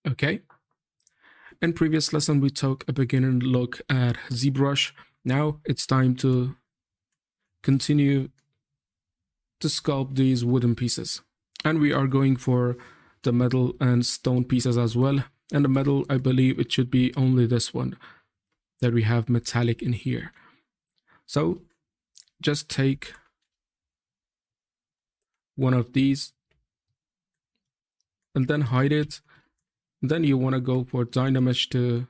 Okay. In previous lesson, we took a beginner look at ZBrush. Now it's time to continue to sculpt these wooden pieces. And we are going for the metal and stone pieces as well. And the metal, I believe it should be only this one that we have metallic in here. So just take one of these and then hide it. Then you want to go for Dynamesh to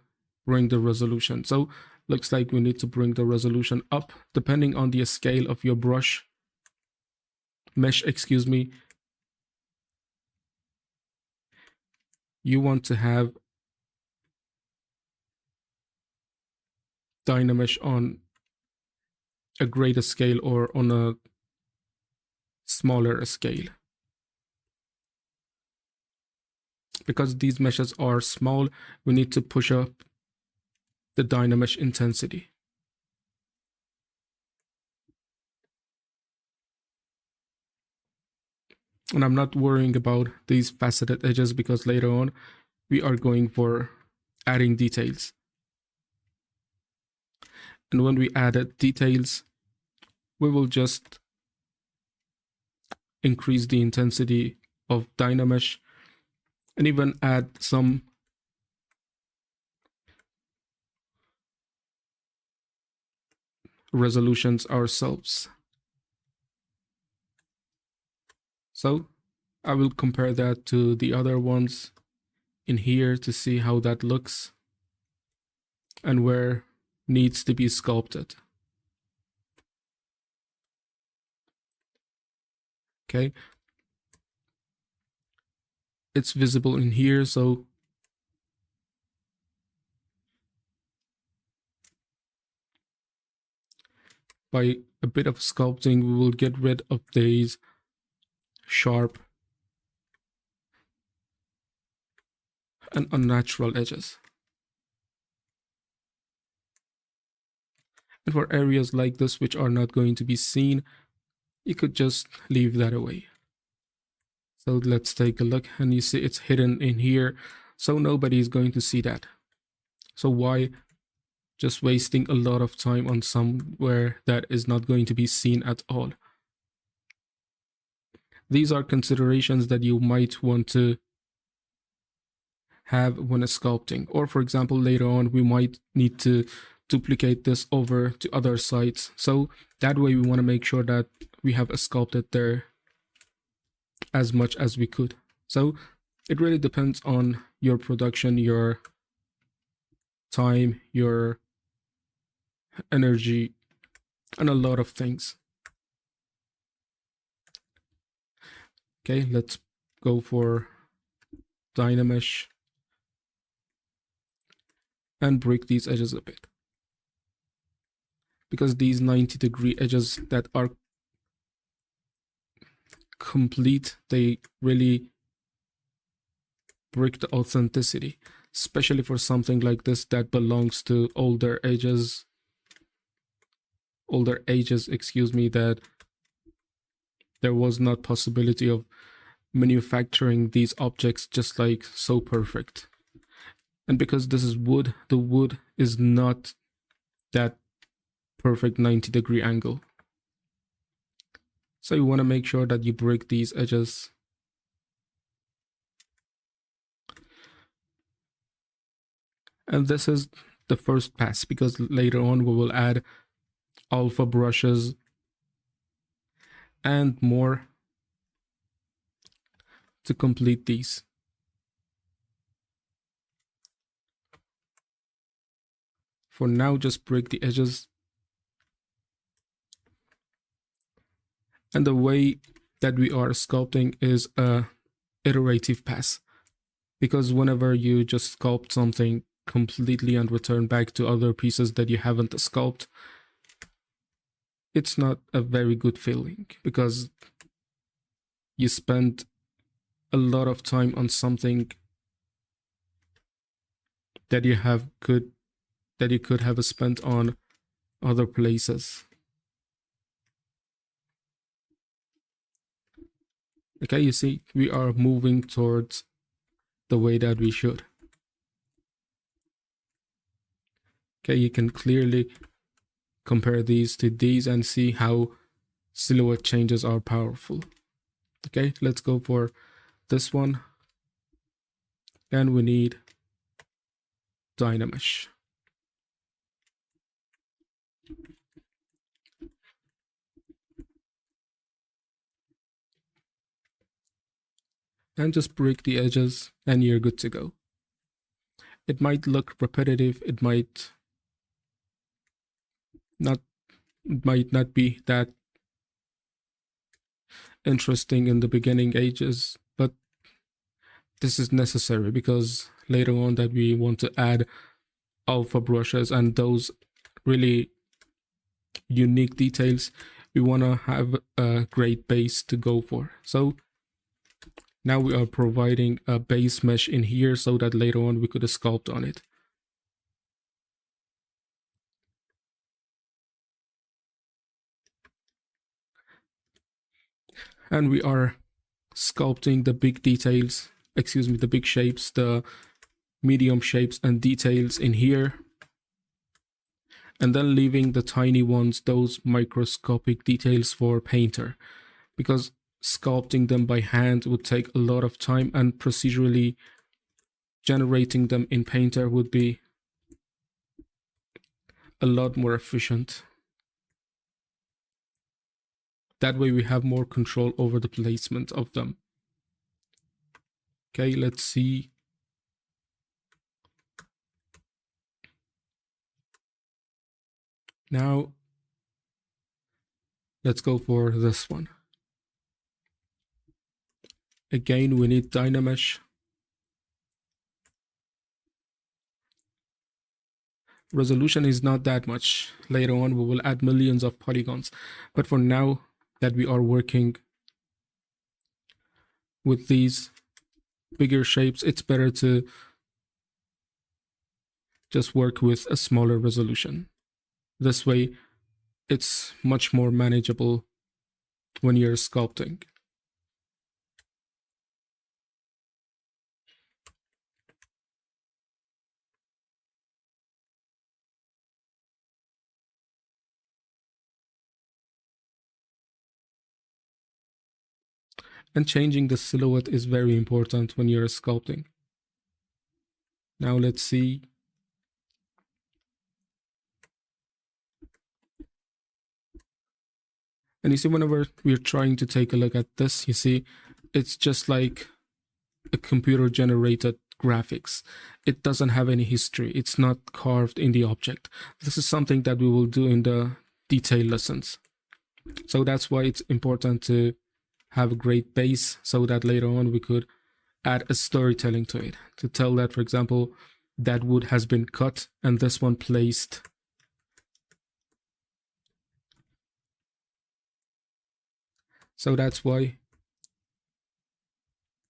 bring the resolution. So looks like we need to bring the resolution up depending on the scale of your mesh, excuse me. You want to have Dynamesh on a greater scale or on a smaller scale. Because these meshes are small, we need to push up the Dynamesh intensity. And I'm not worrying about these faceted edges because later on we are going for adding details. And when we added details, we will just increase the intensity of Dynamesh and even add some resolutions ourselves. So I will compare that to the other ones in here to see how that looks and where needs to be sculpted. Okay. It's visible in here, so by a bit of sculpting, we will get rid of these sharp and unnatural edges. And for areas like this, which are not going to be seen, you could just leave that away. So let's take a look, and you see it's hidden in here, so nobody is going to see that. So why just wasting a lot of time on somewhere that is not going to be seen at all? These are considerations that you might want to have when sculpting. Or for example, later on, we might need to duplicate this over to other sites. So that way we want to make sure that we have sculpted there as much as we could. So it really depends on your production, your time, your energy, and a lot of things. Okay, let's go for Dynamesh and break these edges a bit. Because these 90-degree edges that are complete, they really break the authenticity, especially for something like this that belongs to older ages, excuse me, that there was not possibility of manufacturing these objects just like so perfect. And because this is wood, the wood is not that perfect 90-degree angle. So you want to make sure that you break these edges. And this is the first pass, because later on we will add alpha brushes and more to complete these. For now, just break the edges. And the way that we are sculpting is a iterative pass, because whenever you just sculpt something completely and return back to other pieces that you haven't sculpted, it's not a very good feeling, because you spend a lot of time on something that you could have spent on other places. Okay, you see, we are moving towards the way that we should. Okay, you can clearly compare these to these and see how silhouette changes are powerful. Okay, let's go for this one. And we need Dynamesh. And just break the edges and you're good to go. It might look repetitive, it might not be that interesting in the beginning ages, but this is necessary because later on that we want to add alpha brushes and those really unique details, we want to have a great base to go for. So now we are providing a base mesh in here so that later on we could sculpt on it. And we are sculpting the big details, the big shapes, the medium shapes and details in here. And then leaving the tiny ones, those microscopic details for Painter. Because sculpting them by hand would take a lot of time and procedurally generating them in Painter would be a lot more efficient. That way we have more control over the placement of them. Okay, let's see. Now, let's go for this one. Again, we need Dynamesh. Resolution is not that much. Later on, we will add millions of polygons. But for now that we are working with these bigger shapes, it's better to just work with a smaller resolution. This way, it's much more manageable when you're sculpting. And changing the silhouette is very important when you're sculpting. Now let's see. And you see, whenever we're trying to take a look at this, you see, it's just like a computer generated graphics. It doesn't have any history. It's not carved in the object. This is something that we will do in the detail lessons. So that's why it's important to have a great base so that later on we could add a storytelling to it. To tell that, for example, that wood has been cut and this one placed. So that's why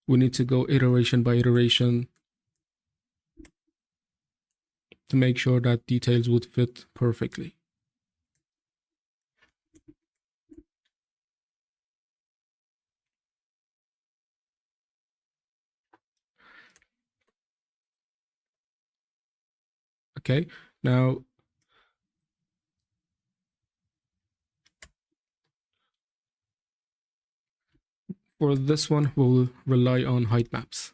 we need to go iteration by iteration to make sure that details would fit perfectly. Okay, now for this one, we'll rely on height maps.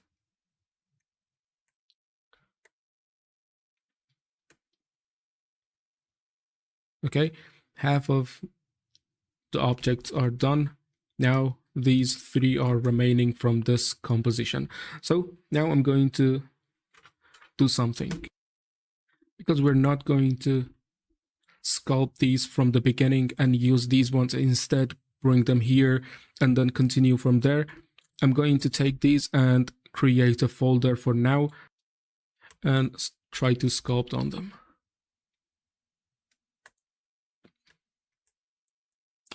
Okay, half of the objects are done. Now these three are remaining from this composition. So now I'm going to do something. Because we're not going to sculpt these from the beginning and use these ones instead, bring them here and then continue from there. I'm going to take these and create a folder for now and try to sculpt on them.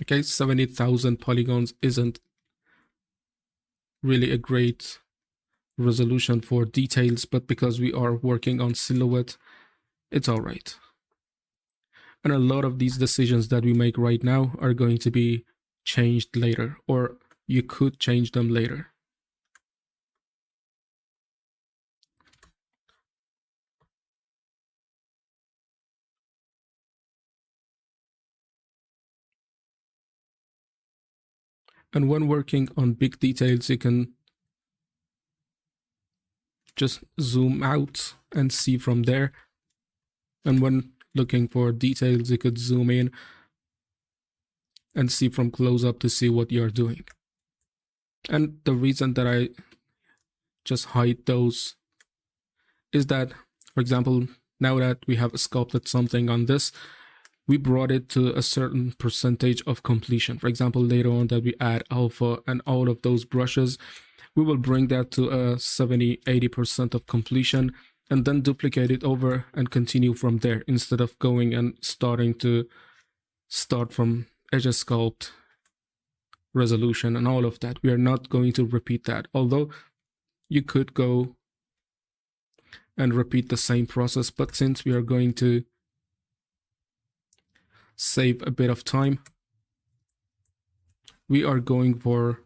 Okay, 70,000 polygons isn't really a great resolution for details, but because we are working on silhouette, it's all right. And a lot of these decisions that we make right now are going to be changed later, or you could change them later. And when working on big details, you can just zoom out and see from there. And when looking for details, you could zoom in and see from close up to see what you're doing. And the reason that I just hide those is that, for example, now that we have sculpted something on this, we brought it to a certain percentage of completion. For example, later on that we add alpha and all of those brushes, we will bring that to a 70-80% of completion and then duplicate it over and continue from there instead of going and start from edge sculpt, resolution, and all of that. We are not going to repeat that, although you could go and repeat the same process, but since we are going to save a bit of time, we are going for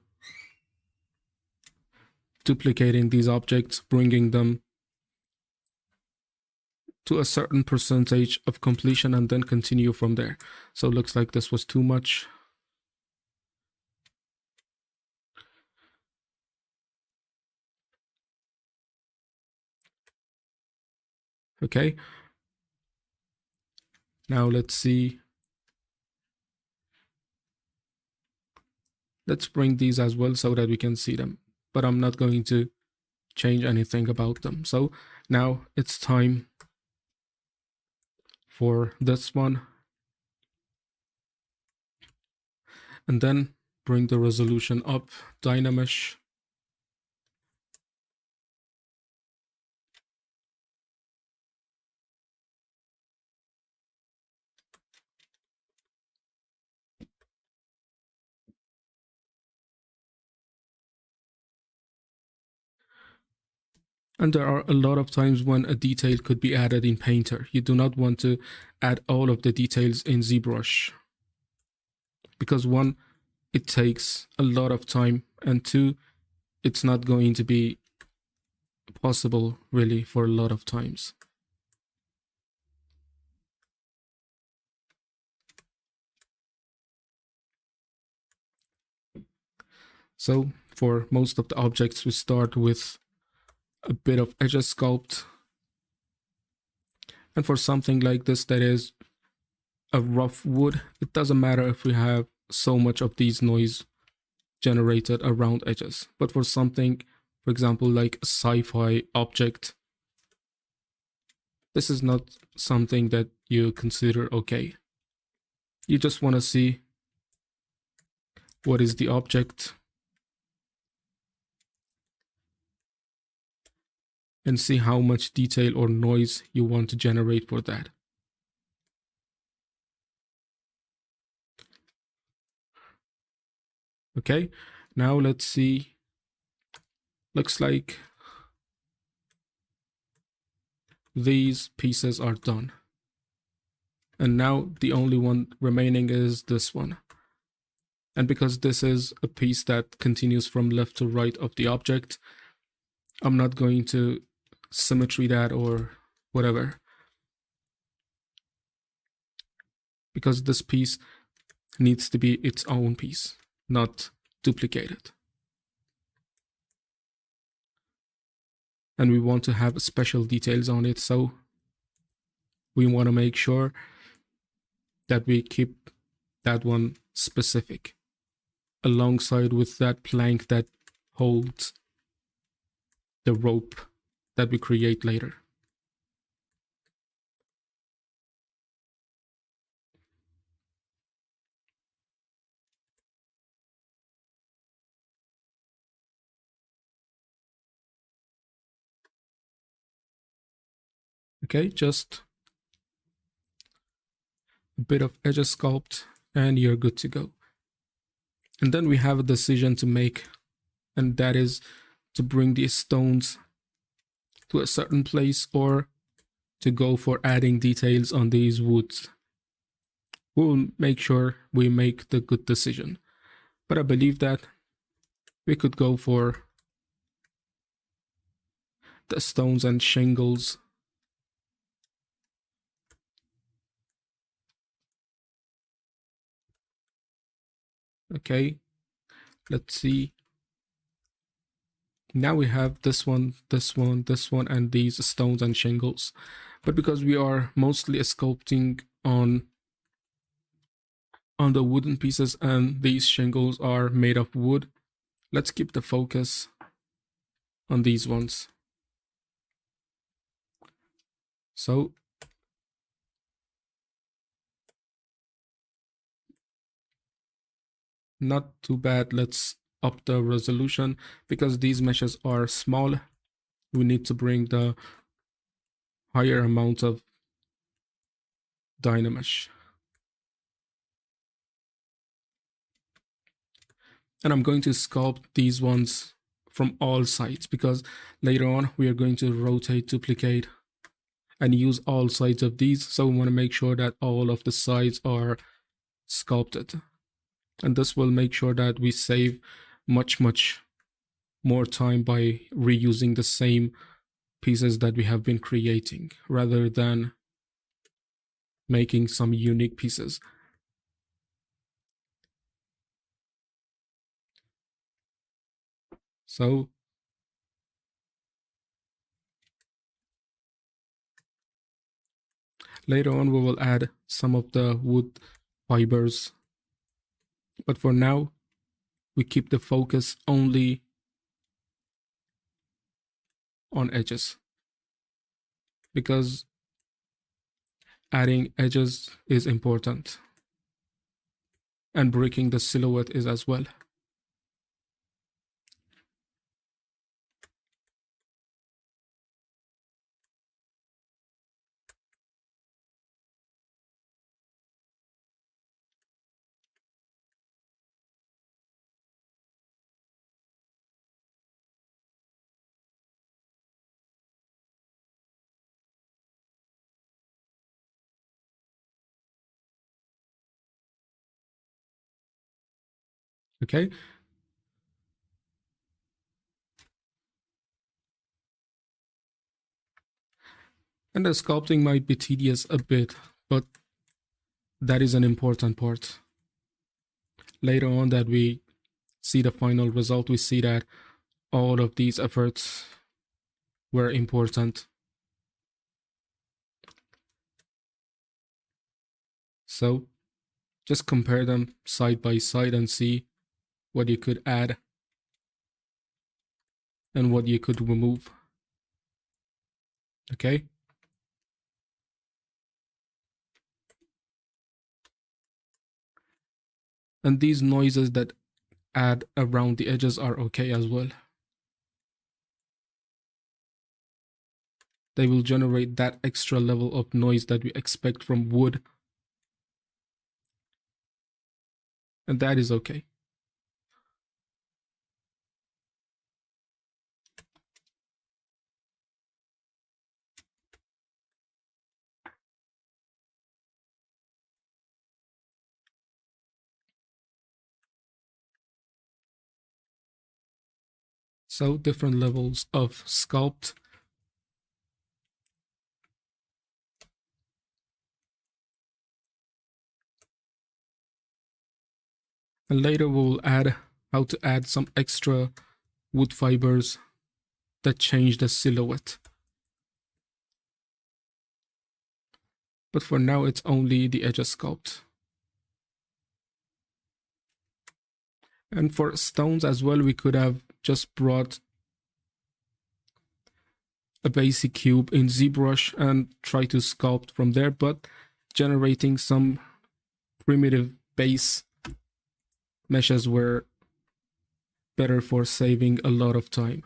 duplicating these objects, bringing them to a certain percentage of completion and then continue from there. So it looks like this was too much. Okay. Now let's see. Let's bring these as well so that we can see them, but I'm not going to change anything about them. So now it's time for this one. And then bring the resolution up, Dynamesh. And there are a lot of times when a detail could be added in Painter. You do not want to add all of the details in ZBrush, because one, it takes a lot of time, and two, it's not going to be possible really for a lot of times. So for most of the objects, we start with a bit of edge sculpt. And for something like this that is a rough wood, it doesn't matter if we have so much of these noise generated around edges. But for something, for example, like a sci-fi object, this is not something that you consider okay. You just want to see what is the object and see how much detail or noise you want to generate for that. Okay, now let's see. Looks like these pieces are done. And now the only one remaining is this one. And because this is a piece that continues from left to right of the object, I'm not going to symmetry that or whatever, because this piece needs to be its own piece, not duplicated. And we want to have special details on it, so we want to make sure that we keep that one specific alongside with that plank that holds the rope that we create later. Okay, just a bit of edge sculpt and you're good to go. And then we have a decision to make, and that is to bring these stones to a certain place or to go for adding details on these woods. We'll make sure we make the good decision. But I believe that we could go for the stones and shingles. Okay, Let's see. Now we have this one, this one, this one, and these stones and shingles. But because we are mostly sculpting on the wooden pieces and these shingles are made of wood, let's keep the focus on these ones. So not too bad. Let's up the resolution because these meshes are small. We need to bring the higher amount of Dynamesh. And I'm going to sculpt these ones from all sides because later on we are going to rotate, duplicate, and use all sides of these. So we want to make sure that all of the sides are sculpted. And this will make sure that we save much more time by reusing the same pieces that we have been creating rather than making some unique pieces. So later on we will add some of the wood fibers, but for now we keep the focus only on edges because adding edges is important and breaking the silhouette is as well. Okay. And the sculpting might be tedious a bit, but that is an important part. Later on that we see the final result, we see that all of these efforts were important. So just compare them side by side and see what you could add and what you could remove. Okay. And these noises that add around the edges are okay as well. They will generate that extra level of noise that we expect from wood. And that is okay. So different levels of sculpt. And later we will add how to add some extra wood fibers that change the silhouette. But for now, it's only the edges sculpt. And for stones as well, we could have just brought a basic cube in ZBrush and try to sculpt from there, but generating some primitive base meshes were better for saving a lot of time.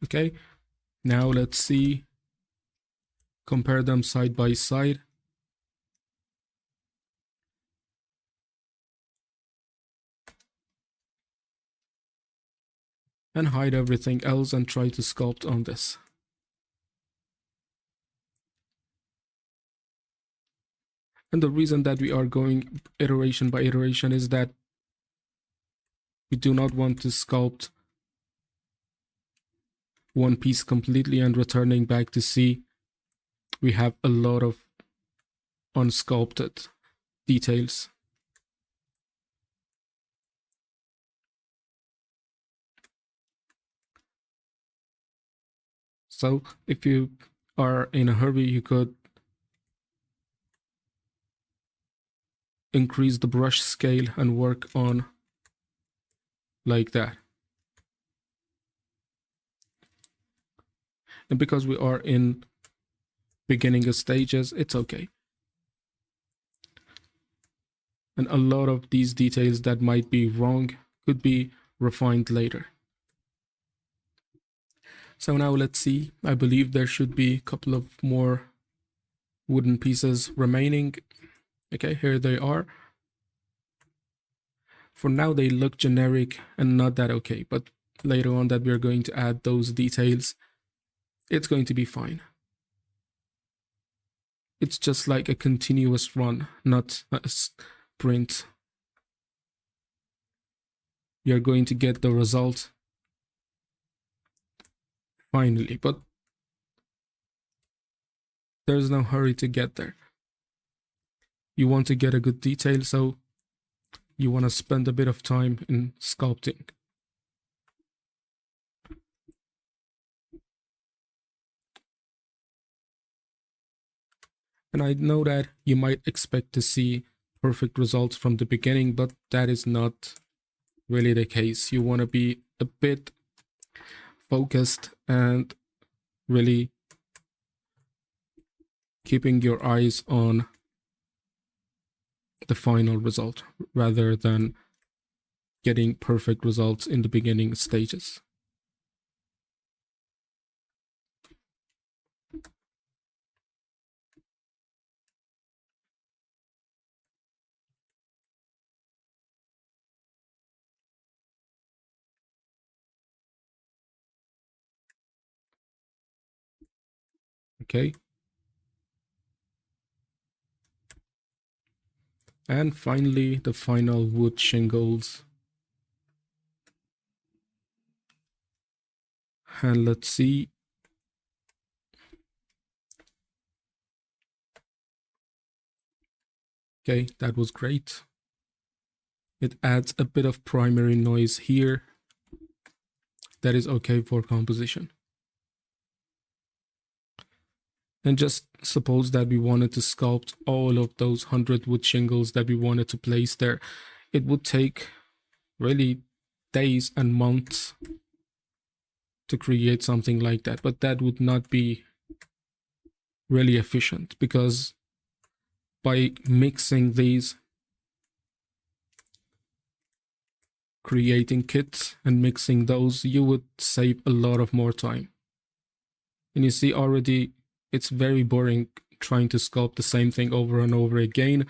Okay, now let's see, compare them side by side. And hide everything else and try to sculpt on this. And the reason that we are going iteration by iteration is that we do not want to sculpt one piece completely and returning back to see we have a lot of unsculpted details. So if you are in a hurry, you could increase the brush scale and work on like that. And because we are in beginning stages, it's okay. And a lot of these details that might be wrong could be refined later. So now let's see. I believe there should be a couple of more wooden pieces remaining. Okay, here they are. For now, they look generic and not that okay, but later on that we're going to add those details, it's going to be fine. It's just like a continuous run, not a sprint. You're going to get the result finally, but there's no hurry to get there. You want to get a good detail, so you want to spend a bit of time in sculpting. And I know that you might expect to see perfect results from the beginning, but that is not really the case. You want to be a bit focused and really keeping your eyes on the final result rather than getting perfect results in the beginning stages. Okay. And finally, the final wood shingles. And let's see. Okay, that was great. It adds a bit of primary noise here. That is okay for composition. And just suppose that we wanted to sculpt all of those 100 wood shingles that we wanted to place there. It would take really days and months to create something like that, but that would not be really efficient, because by mixing these, creating kits and mixing those, you would save a lot of more time. And you see already it's very boring trying to sculpt the same thing over and over again.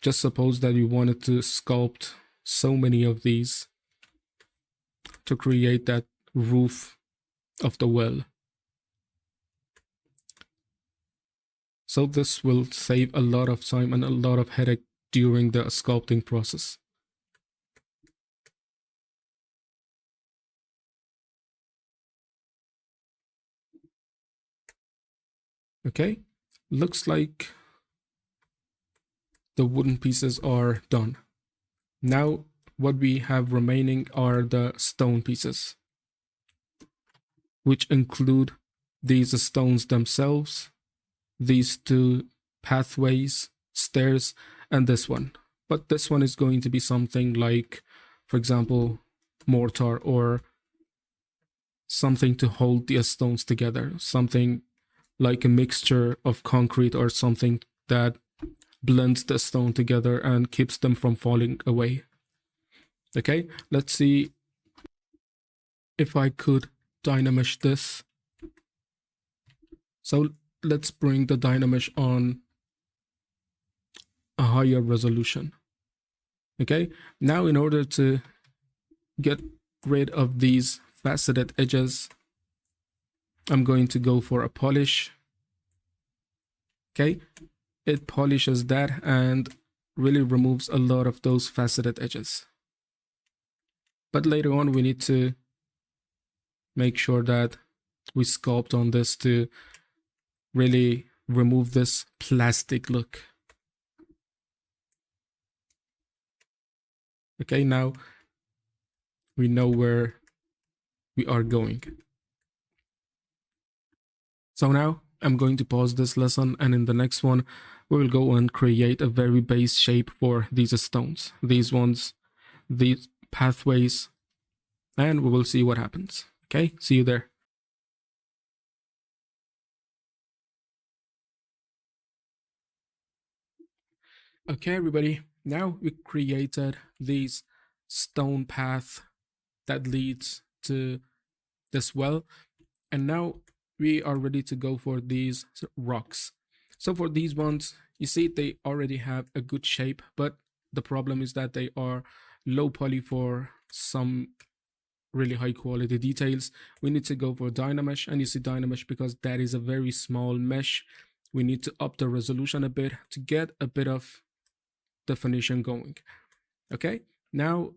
Just suppose that you wanted to sculpt so many of these to create that roof of the well. So this will save a lot of time and a lot of headache during the sculpting process. Okay, looks like the wooden pieces are done. Now what we have remaining are the stone pieces, which include these stones themselves, these two pathways, stairs, and this one. But this one is going to be something like, for example, mortar or something to hold the stones together, something like a mixture of concrete or something that blends the stone together and keeps them from falling away. Okay, let's see if I could dynamesh this. So let's bring the dynamesh on a higher resolution. Okay, now in order to get rid of these faceted edges, I'm going to go for a polish. Okay, it polishes that and really removes a lot of those faceted edges. But later on, we need to make sure that we sculpt on this to really remove this plastic look. Okay, now we know where we are going. So now I'm going to pause this lesson, and in the next one, we will go and create a very base shape for these stones, these ones, these pathways, and we will see what happens. Okay, see you there. Okay, everybody, now we created these stone path that leads to this well, and now we are ready to go for these rocks. So for these ones, you see they already have a good shape, but the problem is that they are low poly for some really high quality details. We need to go for Dynamesh, and you see Dynamesh because that is a very small mesh. We need to up the resolution a bit to get a bit of definition going. Okay, now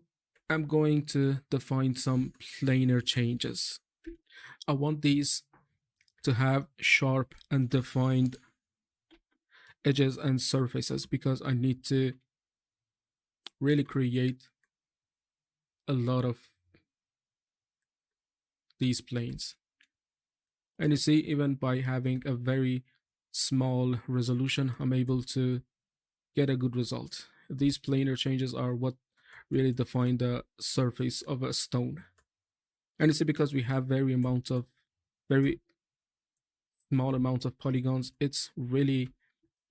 I'm going to define some planar changes. I want these to have sharp and defined edges and surfaces because I need to really create a lot of these planes. And you see, even by having a very small resolution, I'm able to get a good result. These planar changes are what really define the surface of a stone. And you see, because we have very small amounts of polygons, it's really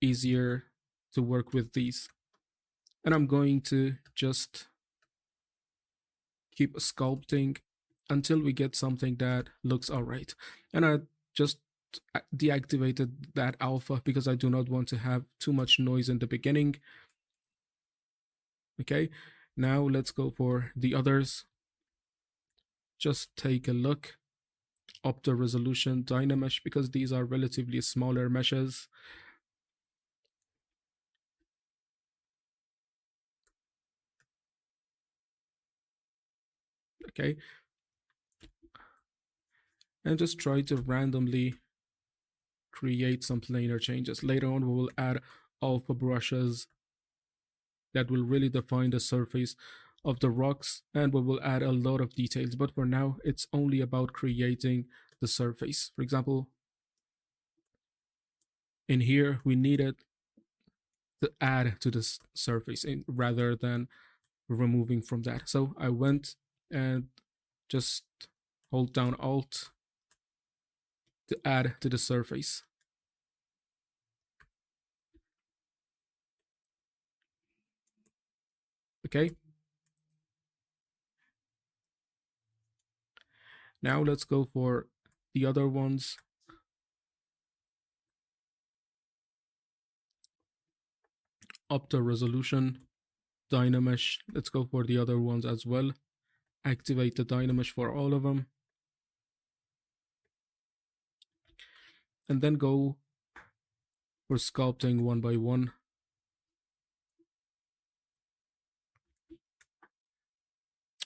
easier to work with these. And I'm going to just keep sculpting until we get something that looks all right. And I just deactivated that alpha because I do not want to have too much noise in the beginning. Okay, now let's go for the others. Just take a look, up the resolution, Dynamesh, because these are relatively smaller meshes. Okay, and just try to randomly create some planar changes. Later on, we will add alpha brushes that will really define the surface of the rocks, and we will add a lot of details. But for now, it's only about creating the surface. For example, in here, we needed to add to this surface rather than removing from that. So I went and just hold down Alt to add to the surface. Okay. Now let's go for the other ones. Up the resolution, Dynamesh. Let's go for the other ones as well. Activate the Dynamesh for all of them. And then go for sculpting one by one.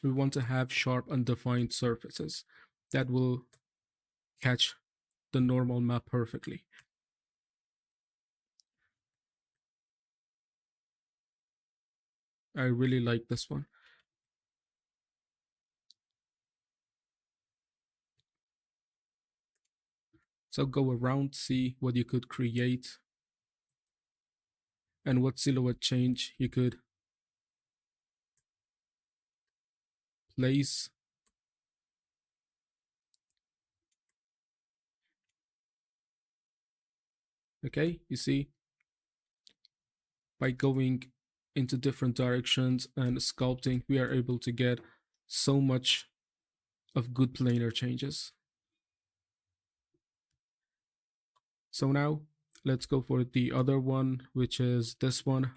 We want to have sharp and defined surfaces that will catch the normal map perfectly. I really like this one. So go around, see what you could create and what silhouette change you could place. Okay, you see, by going into different directions and sculpting, we are able to get so much of good planar changes. So now let's go for the other one, which is this one.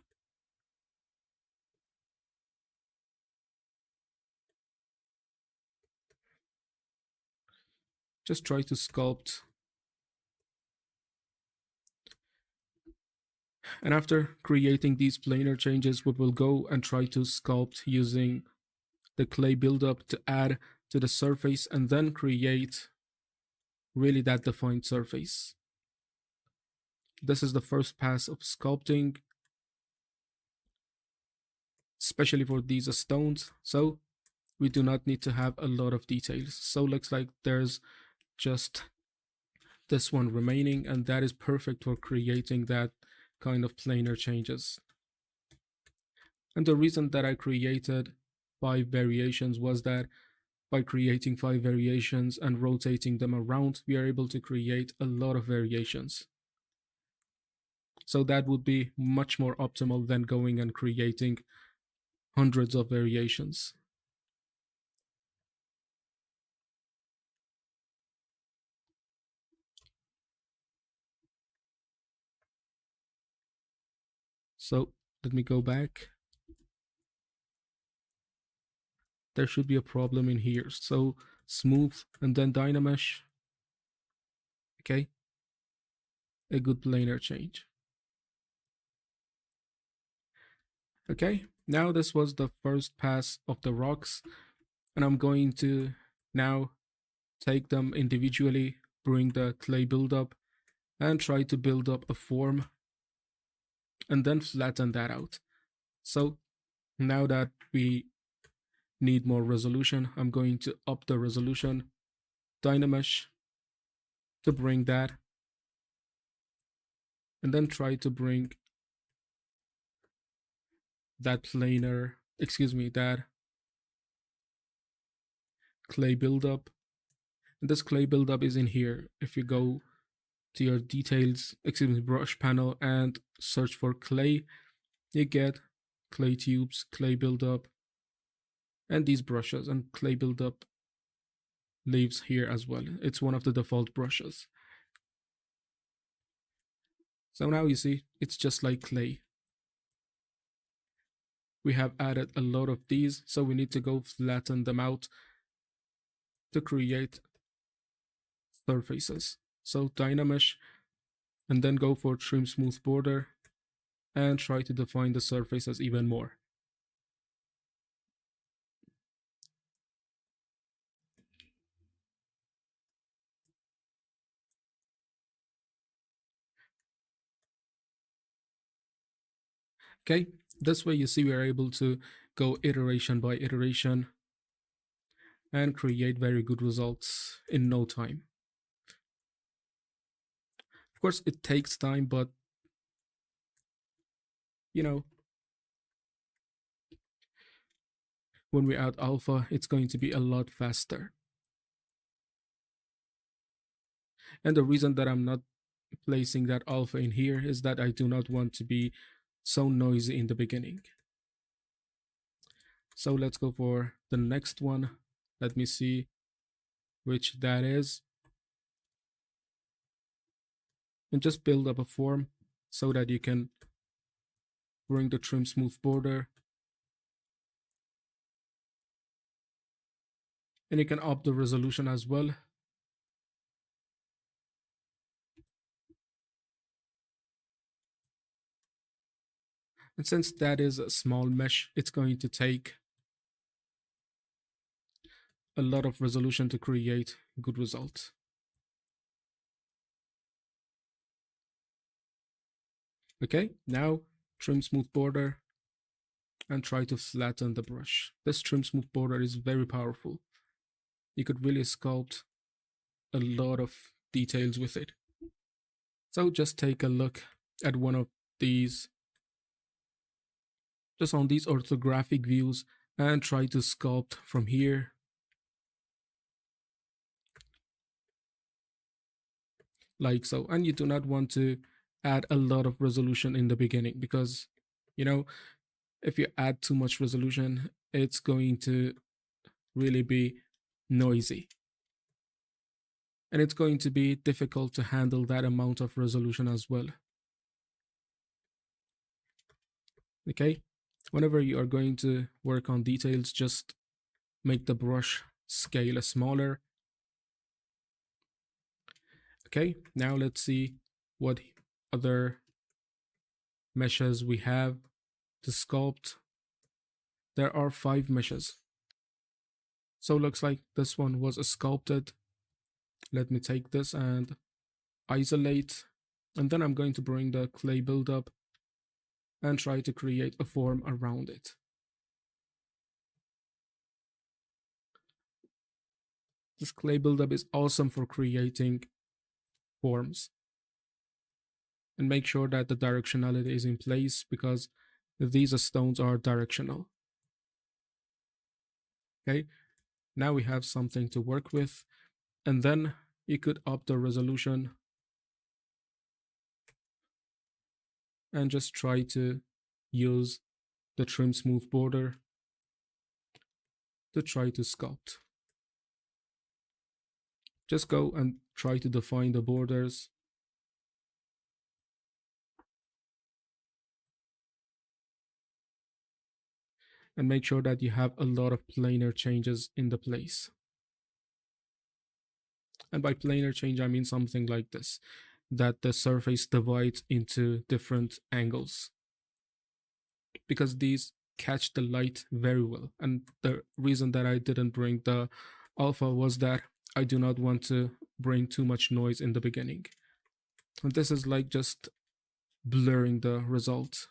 Just try to sculpt. And after creating these planar changes, we will go and try to sculpt using the clay buildup to add to the surface and then create really that defined surface. This is the first pass of sculpting. especially for these stones. So we do not need to have a lot of details. So looks like there's just this one remaining, and that is perfect for creating that kind of planar changes. And the reason that I created 5 variations was that by creating 5 variations and rotating them around, we are able to create a lot of variations. So that would be much more optimal than going and creating hundreds of variations. So let me go back. There should be a problem in here. So smooth and then Dynamesh. Okay. A good planar change. Okay. Now this was the first pass of the rocks, and I'm going to now take them individually, bring the clay buildup, and try to build up a form, and then flatten that out. So now that we need more resolution, I'm going to up the resolution, Dynamesh, to bring that, and then try to bring that planar, that clay buildup. And this clay buildup is in here. If you go to your details, brush panel, and search for clay, you get clay tubes, clay buildup, and these brushes, and clay buildup lives here as well. It's one of the default brushes. So now you see, it's just like clay. We have added a lot of these, so we need to go flatten them out to create surfaces. So Dynamesh, and then go for trim smooth border, and try to define the surfaces even more. Okay, this way you see we are able to go iteration by iteration and create very good results in no time. Of course, it takes time, but you know, when we add alpha, it's going to be a lot faster. And the reason that I'm not placing that alpha in here is that I do not want to be so noisy in the beginning. So let's go for the next one. Let me see which that is. And just build up a form so that you can bring the trim smooth border. And you can up the resolution as well. And since that is a small mesh, it's going to take a lot of resolution to create good results. Okay, now trim smooth border and try to flatten the brush. This trim smooth border is very powerful. You could really sculpt a lot of details with it. So just take a look at one of these, just on these orthographic views, and try to sculpt from here. Like so. And you do not want to add a lot of resolution in the beginning, because, you know, if you add too much resolution, it's going to really be noisy. And it's going to be difficult to handle that amount of resolution as well. Okay, whenever you are going to work on details, just make the brush scale smaller. Okay, now let's see what other meshes we have to sculpt. There are 5 meshes. So looks like this one was sculpted. Let me take this and isolate, and then I'm going to bring the clay buildup and try to create a form around it. This clay buildup is awesome for creating forms. And make sure that the directionality is in place because these stones are directional. Okay, now we have something to work with, and then you could up the resolution and just try to use the trim smooth border to try to sculpt. Just go and try to define the borders. And make sure that you have a lot of planar changes in the place. And by planar change, I mean something like this, that the surface divides into different angles, because these catch the light very well. And the reason that I didn't bring the alpha was that I do not want to bring too much noise in the beginning. And this is like just blurring the result.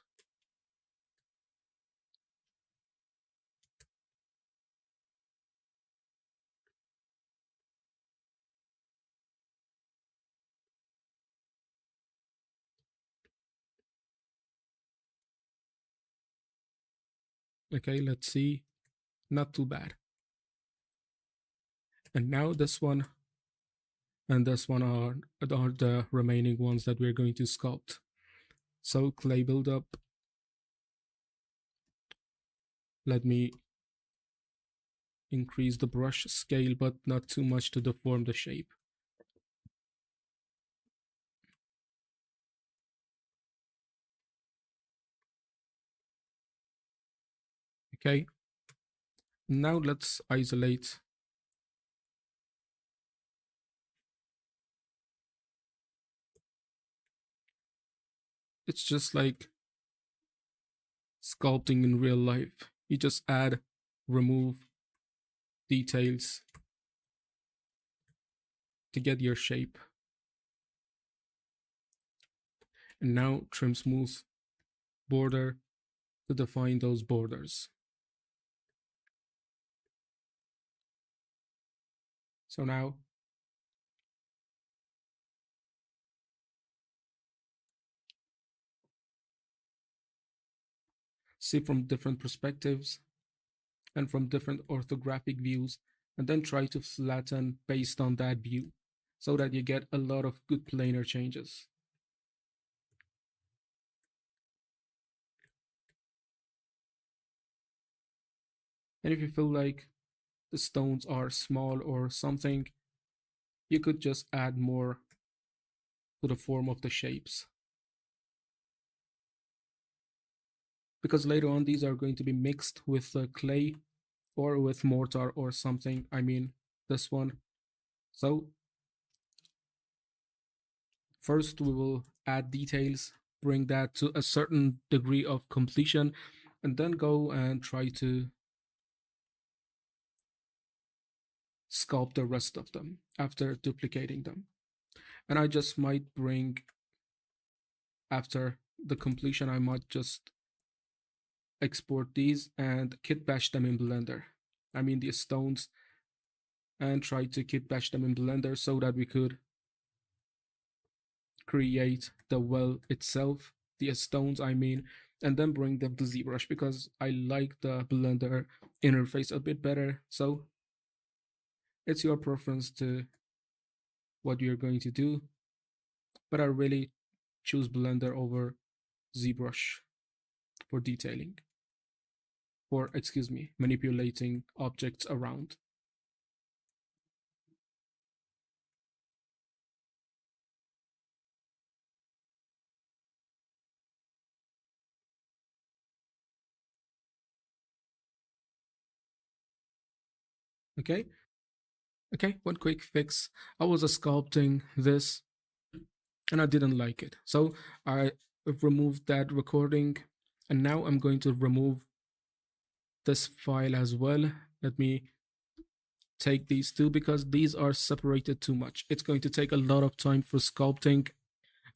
Okay, let's see. Not too bad. And now this one and this one are the remaining ones that we're going to sculpt. So clay buildup. Let me increase the brush scale, but not too much to deform the shape. Okay, now let's isolate. It's just like sculpting in real life. You just add, remove details to get your shape. And now trim smooth border to define those borders. So now see from different perspectives and from different orthographic views, and then try to flatten based on that view so that you get a lot of good planar changes. And if you feel like the stones are small or something, you could just add more to the form of the shapes. Because later on, these are going to be mixed with clay or with mortar or something. I mean, this one. So first we will add details, bring that to a certain degree of completion, and then go and try to sculpt the rest of them after duplicating them. And I just might bring, after the completion, I might just export these and kit bash them in Blender. I mean the stones, and try to kit bash them in Blender so that we could create the well itself, the stones I mean, and then bring them to ZBrush because I like the Blender interface a bit better. So it's your preference to what you're going to do, but I really choose Blender over ZBrush for detailing, for, excuse me, manipulating objects around. Okay, okay, one quick fix. I was sculpting this and I didn't like it. So I removed that recording, and now I'm going to remove this file as well. Let me take these two because these are separated too much. It's going to take a lot of time for sculpting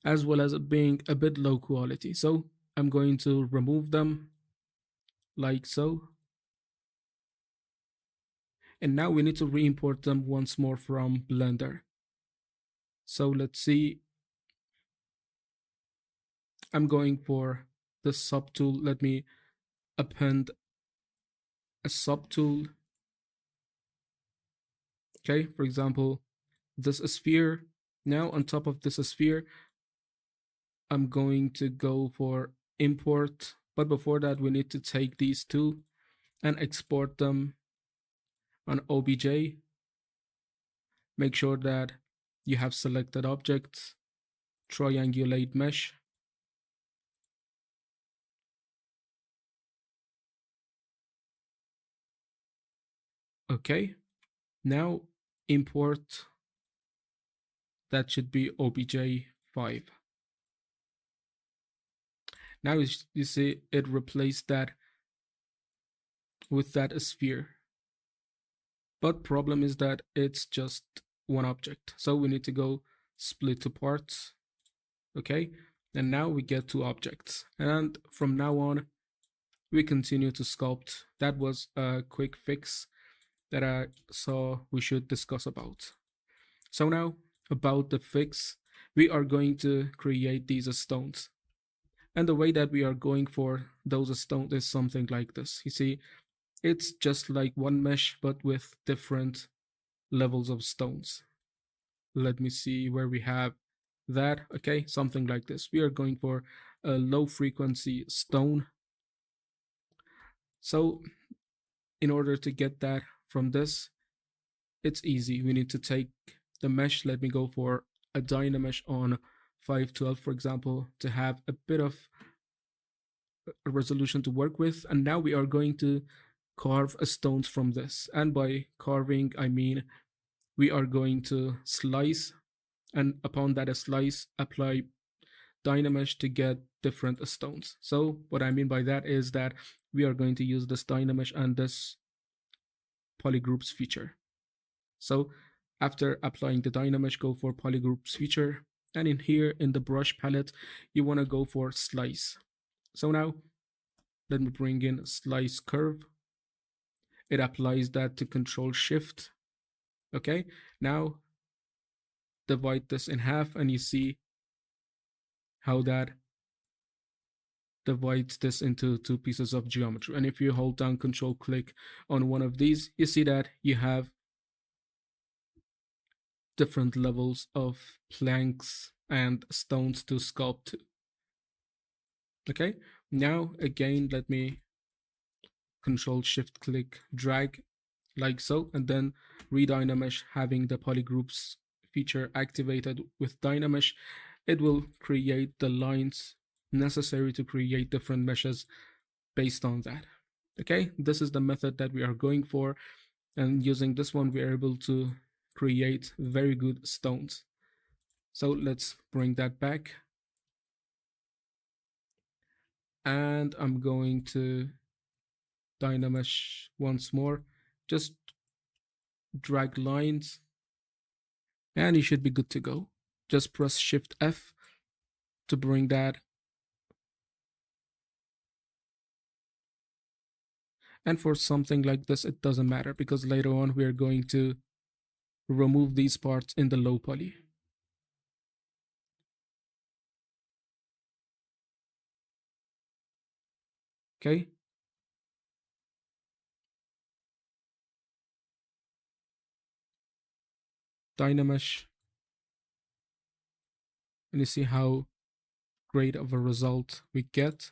as well as being a bit low quality. So I'm going to remove them like so. And now we need to re-import them once more from Blender. So let's see. I'm going for the subtool. Let me append a subtool. Okay, for example, this sphere. Now on top of this sphere, I'm going to go for import. But before that, we need to take these two and export them on OBJ. Make sure that you have selected objects, triangulate mesh. Okay, now import, that should be obj5. Now you see it replaced that with that sphere. But problem is that it's just one object. So we need to go split to parts. Okay, and now we get two objects. And from now on, we continue to sculpt. That was a quick fix that I saw we should discuss about. So now about the fix, we are going to create these stones. And the way that we are going for those stones is something like this. You see, it's just like one mesh, but with different levels of stones. Let me see where we have that. Okay, something like this. We are going for a low frequency stone. So in order to get that from this, it's easy. We need to take the mesh. Let me go for a Dynamesh on 512, for example, to have a bit of a resolution to work with. And now we are going to carve stones from this. And by carving, I mean we are going to slice, and upon that slice, apply Dynamesh to get different stones. So what I mean by that is that we are going to use this Dynamesh and this polygroups feature. So after applying the Dynamesh, go for polygroups feature, and in here in the brush palette, you want to go for slice. So now let me bring in slice curve. It applies that to Control Shift. Okay, now divide this in half, and you see how that divides this into two pieces of geometry. And if you hold down Control click on one of these, you see that you have different levels of planks and stones to sculpt to. Okay, now again, let me Control Shift click drag like so, and then re-Dynamesh, having the polygroups feature activated with Dynamesh, it will create the lines necessary to create different meshes based on that. Okay, this is the method that we are going for, and using this one we are able to create very good stones. So let's bring that back, and I'm going to Dynamesh once more, just drag lines, and you should be good to go. Just press Shift F to bring that. And for something like this, it doesn't matter, because later on we are going to remove these parts in the low poly. Okay. Dynamesh. And you see how great of a result we get.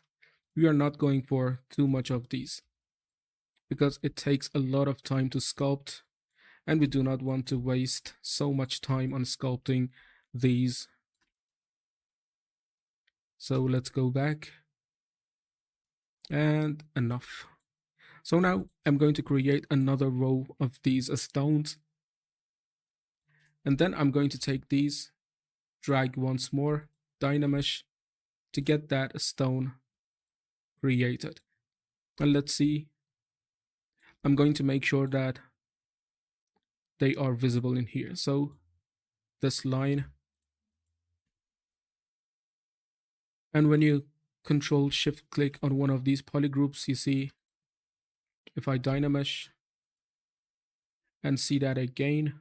We are not going for too much of these, because it takes a lot of time to sculpt, and we do not want to waste so much time on sculpting these. So let's go back, and enough. So now I'm going to create another row of these stones, and then I'm going to take these, drag once more, Dynamesh, to get that stone created. And let's see, I'm going to make sure that they are visible in here. So this line, and when you Control Shift click on one of these polygroups, you see if I Dynamesh, and see that again.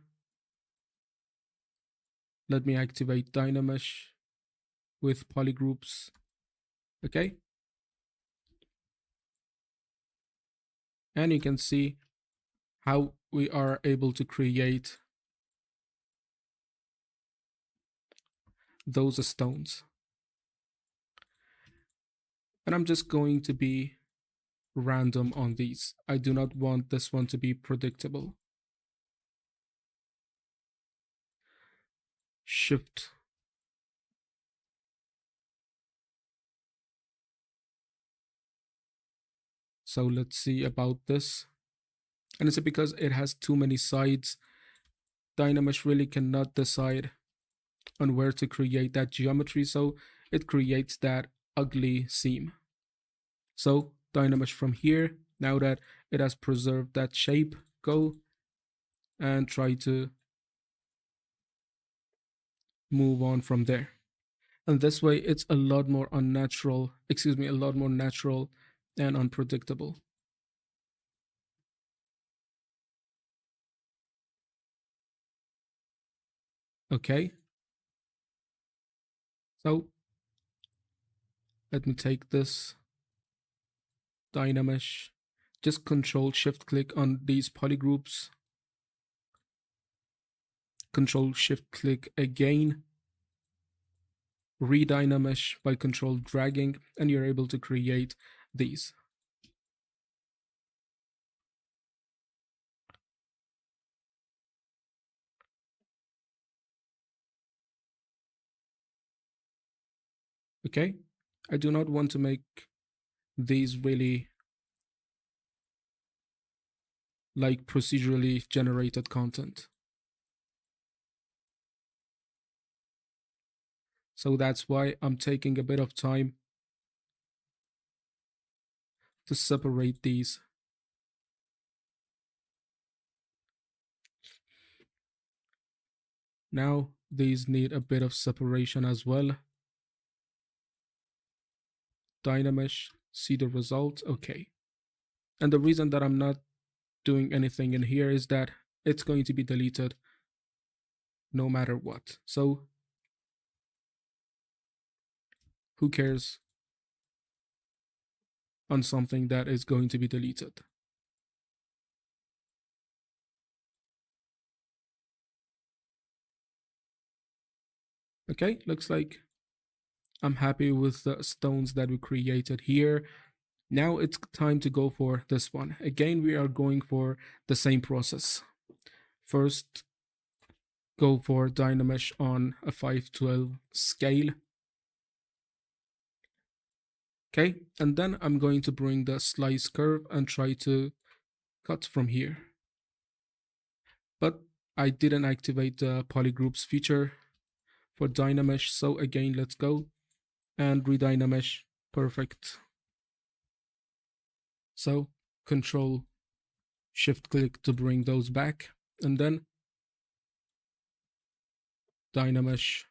Let me activate Dynamesh with polygroups. Okay. And you can see how we are able to create those stones. And I'm just going to be random on these. I do not want this one to be predictable. Shift. So let's see about this. And it's because it has too many sides. Dynamesh really cannot decide on where to create that geometry, so it creates that ugly seam. So Dynamesh from here, now that it has preserved that shape, go and try to move on from there. And this way it's a lot more unnatural, a lot more natural and unpredictable. Okay. So let me take this Dynamesh, just Control Shift click on these polygroups, Control Shift click again, reDynamesh by control dragging, and you're able to create these. Okay, I do not want to make these really like procedurally generated content. So that's why I'm taking a bit of time to separate these. Now these need a bit of separation as well. Dynamesh, see the result, okay. And the reason that I'm not doing anything in here is that it's going to be deleted no matter what. So who cares on something that is going to be deleted? Okay, looks like I'm happy with the stones that we created here. Now it's time to go for this one. Again, we are going for the same process. First, go for Dynamesh on a 512 scale. Okay, and then I'm going to bring the slice curve and try to cut from here. But I didn't activate the polygroups feature for Dynamesh, so again, let's go and reDynamesh. Perfect. So Control Shift click to bring those back, and then Dynamesh.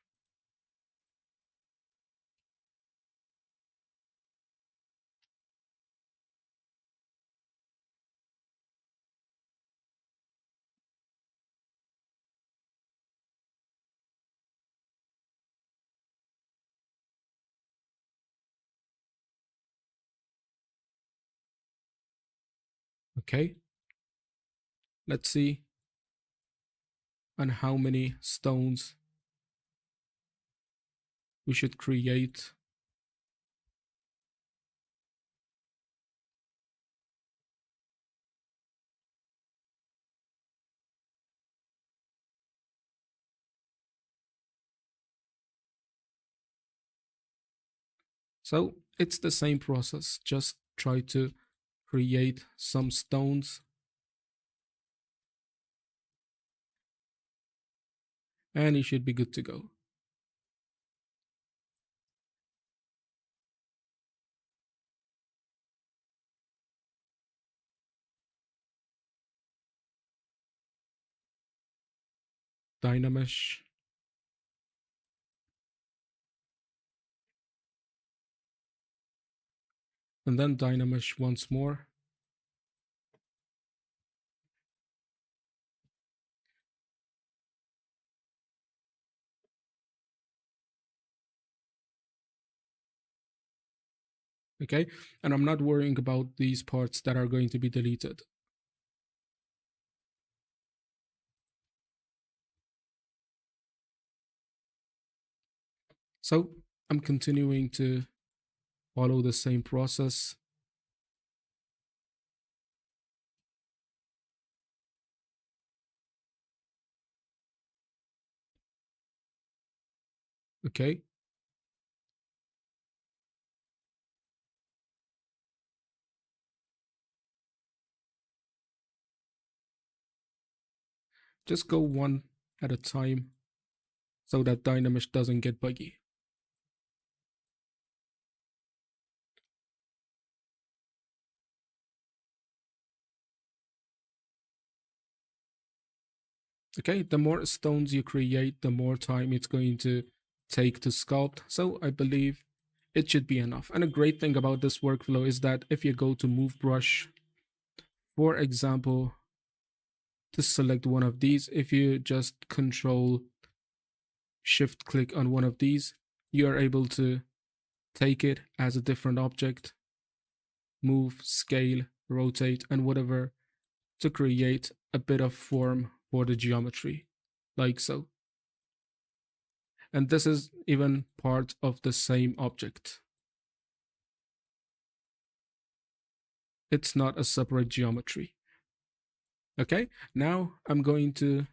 Okay. Let's see on how many stones we should create. So it's the same process, just try to create some stones and you should be good to go. Dynamesh. And then Dynamesh once more. Okay, and I'm not worrying about these parts that are going to be deleted. So I'm continuing to follow the same process. Okay, just go one at a time so that Dynamesh doesn't get buggy. Okay, the more stones you create, the more time it's going to take to sculpt. So I believe it should be enough. And a great thing about this workflow is that if you go to move brush, for example, to select one of these, if you just control shift click on one of these, you are able to take it as a different object, move, scale, rotate, and whatever to create a bit of form for the geometry, like so. And this is even part of the same object. It's not a separate geometry. Okay, now I'm going to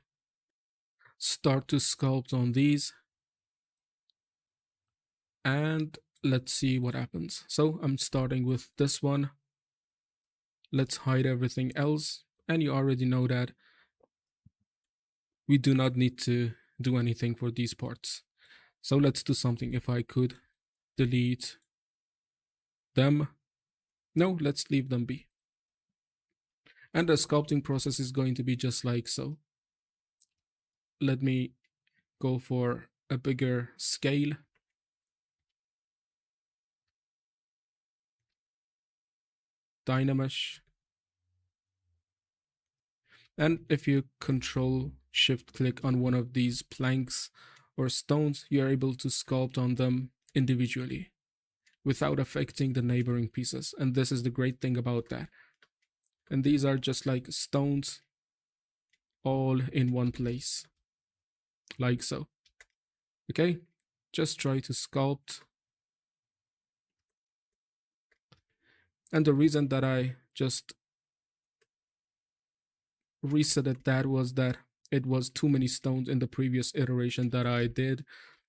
start to sculpt on these and let's see what happens. So I'm starting with this one. Let's hide everything else. And you already know that we do not need to do anything for these parts. So let's do something. If I could delete them. No, let's leave them be. And the sculpting process is going to be just like so. Let me go for a bigger scale. Dynamesh. And if you control shift click on one of these planks or stones, you're able to sculpt on them individually without affecting the neighboring pieces. And this is the great thing about that. And these are just like stones all in one place, like so. Okay, just try to sculpt. And the reason that I just resetted that was that it was too many stones in the previous iteration that I did.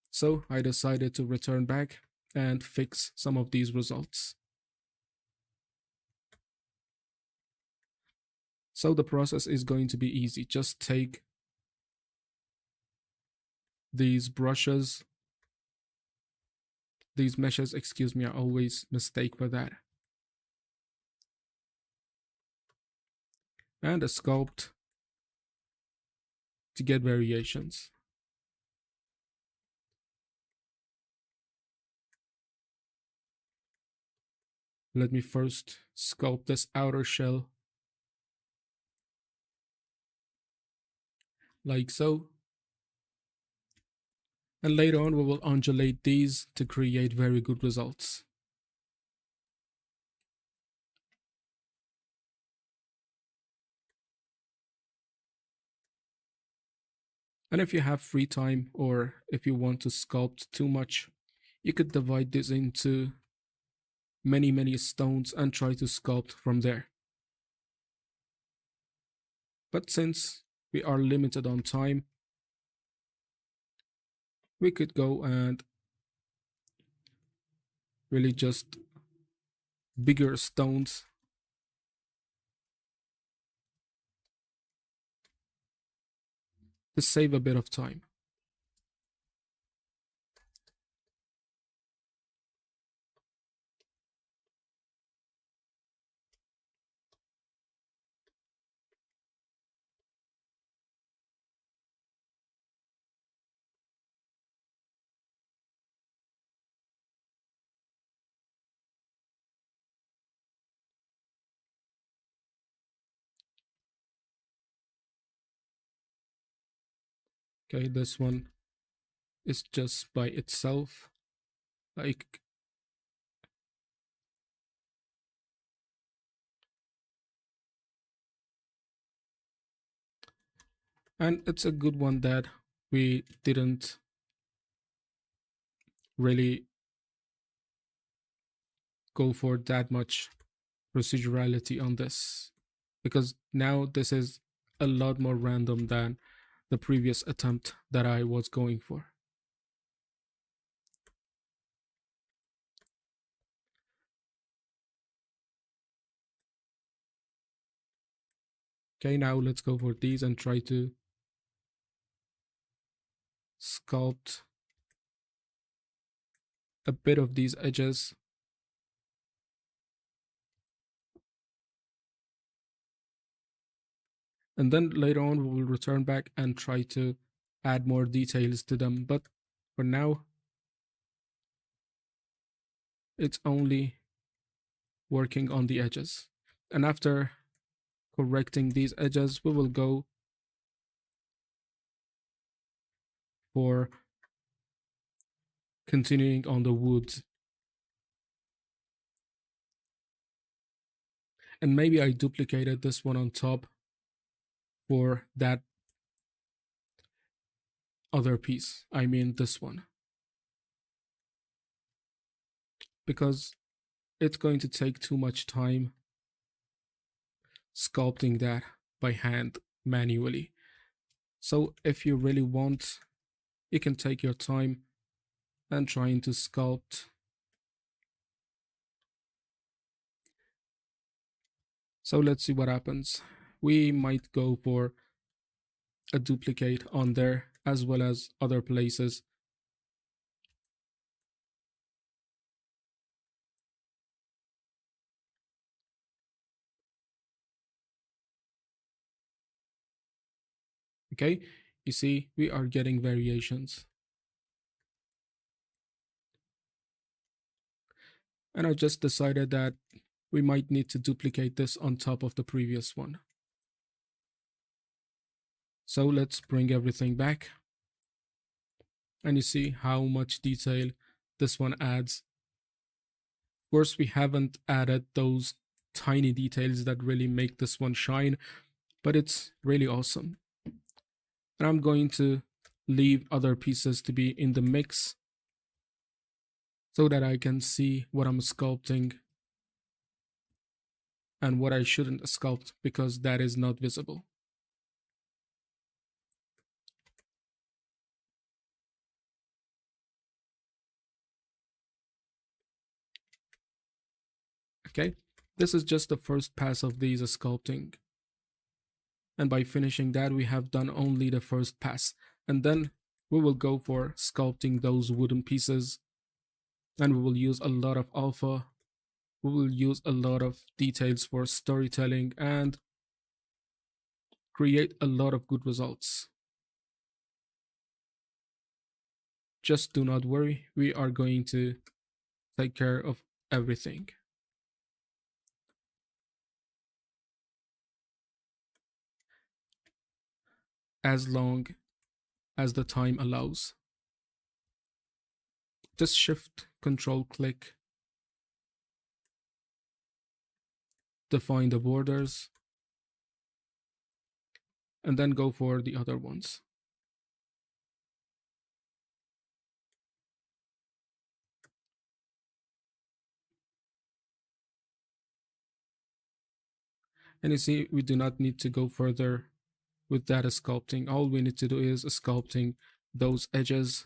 So I decided to return back and fix some of these results. So the process is going to be easy. Just take these brushes, these meshes, excuse me, I always mistake for that. And a sculpt to get variations. Let me first sculpt this outer shell, like so. And later on we will undulate these to create very good results. And if you have free time or if you want to sculpt too much, you could divide this into many stones and try to sculpt from there. But since we are limited on time, we could go and really just bigger stones. To save a bit of time. Okay, this one is just by itself. Like And it's a good one that we didn't really go for that much procedurality on this, because now this is a lot more random than the previous attempt that I was going for. Okay, now let's go for these and try to sculpt a bit of these edges. And then later on, we will return back and try to add more details to them. But for now, it's only working on the edges. And after correcting these edges, we will go for continuing on the wood. And maybe I duplicated this one on top for that other piece. I mean this one. Because it's going to take too much time sculpting that by hand manually. So if you really want, you can take your time and trying to sculpt. So let's see what happens. We might go for a duplicate on there as well as other places. Okay, you see, we are getting variations. And I just decided that we might need to duplicate this on top of the previous one. So let's bring everything back. And you see how much detail this one adds. Of course, we haven't added those tiny details that really make this one shine, but it's really awesome. And I'm going to leave other pieces to be in the mix so that I can see what I'm sculpting and what I shouldn't sculpt, because that is not visible. Okay, this is just the first pass of these sculpting. And by finishing that, we have done only the first pass. And then we will go for sculpting those wooden pieces. And we will use a lot of alpha. We will use a lot of details for storytelling and create a lot of good results. Just do not worry, we are going to take care of everything. As long as the time allows. Just shift, control, click. Define the borders. And then go for the other ones. And you see, we do not need to go further with that sculpting. All we need to do is sculpting those edges.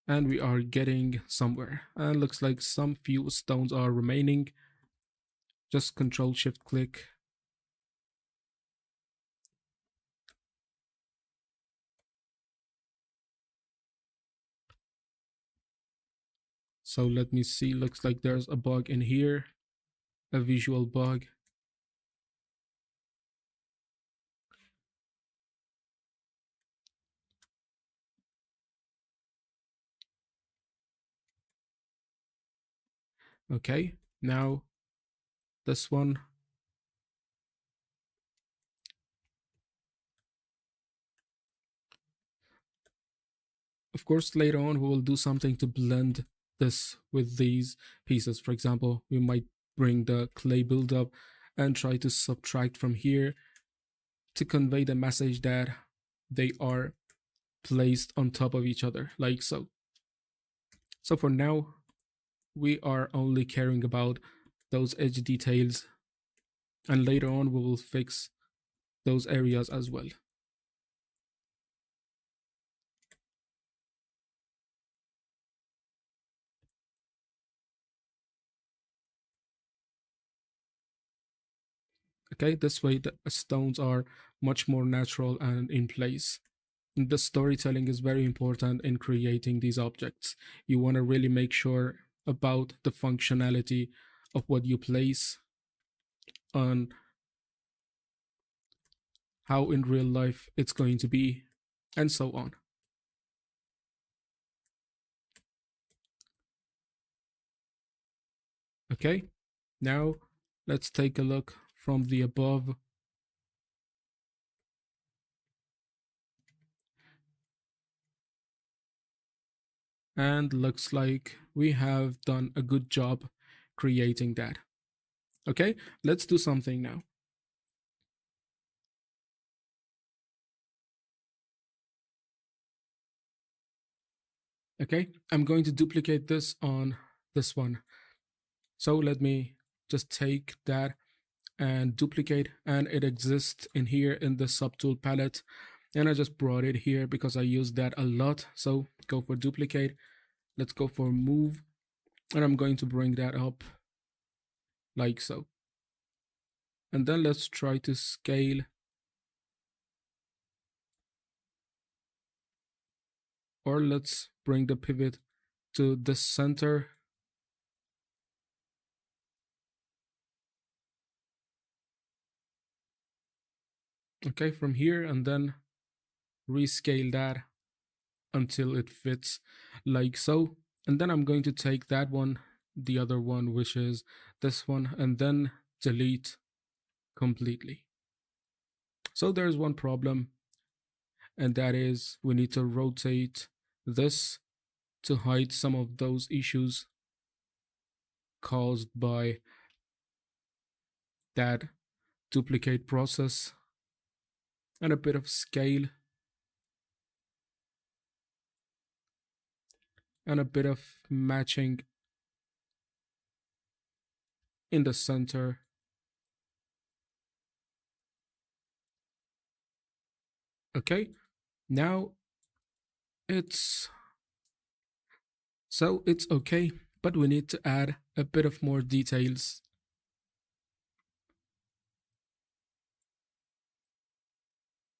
And we are getting somewhere. And looks like some few stones are remaining. Just control shift click. So let me see, looks like there's a bug in here, a visual bug. Okay, now this one. Of course, later on, we will do something to blend this with these pieces. For example, we might bring the clay buildup and try to subtract from here to convey the message that they are placed on top of each other, like so. So for now, we are only caring about those edge details, and later on we will fix those areas as well. Okay, this way the stones are much more natural and in place. The storytelling is very important in creating these objects. You want to really make sure about the functionality of what you place on how in real life it's going to be, and so on. Okay, now let's take a look from the above. And looks like we have done a good job creating that. Okay, let's do something now. Okay, I'm going to duplicate this on this one. So let me just take that and duplicate, and it exists in here in the subtool palette, and I just brought it here because I use that a lot. So go for duplicate, let's go for move, and I'm going to bring that up like so. And then let's try to scale, or let's bring the pivot to the center. Okay, from here, and then rescale that until it fits like so. And then I'm going to take that one, the other one, which is this one, and then delete completely. So there's one problem, and that is we need to rotate this to hide some of those issues caused by that duplicate process, and a bit of scale, and a bit of matching in the center. Okay, now it's okay, but we need to add a bit of more details.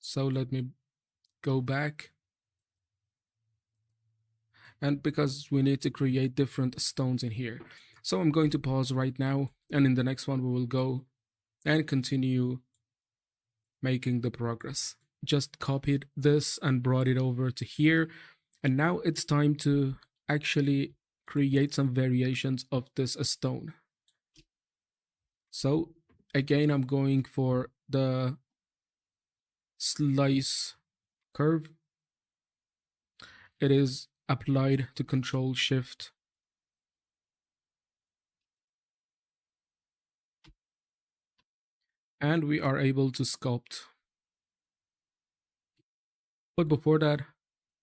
So let me go back, and because we need to create different stones in here, so I'm going to pause right now, and in the next one we will go and continue making the progress. Just copied this and brought it over to here, and now it's time to actually create some variations of this stone. So again, I'm going for the slice curve. It is applied to Control Shift, and we are able to sculpt. But before that,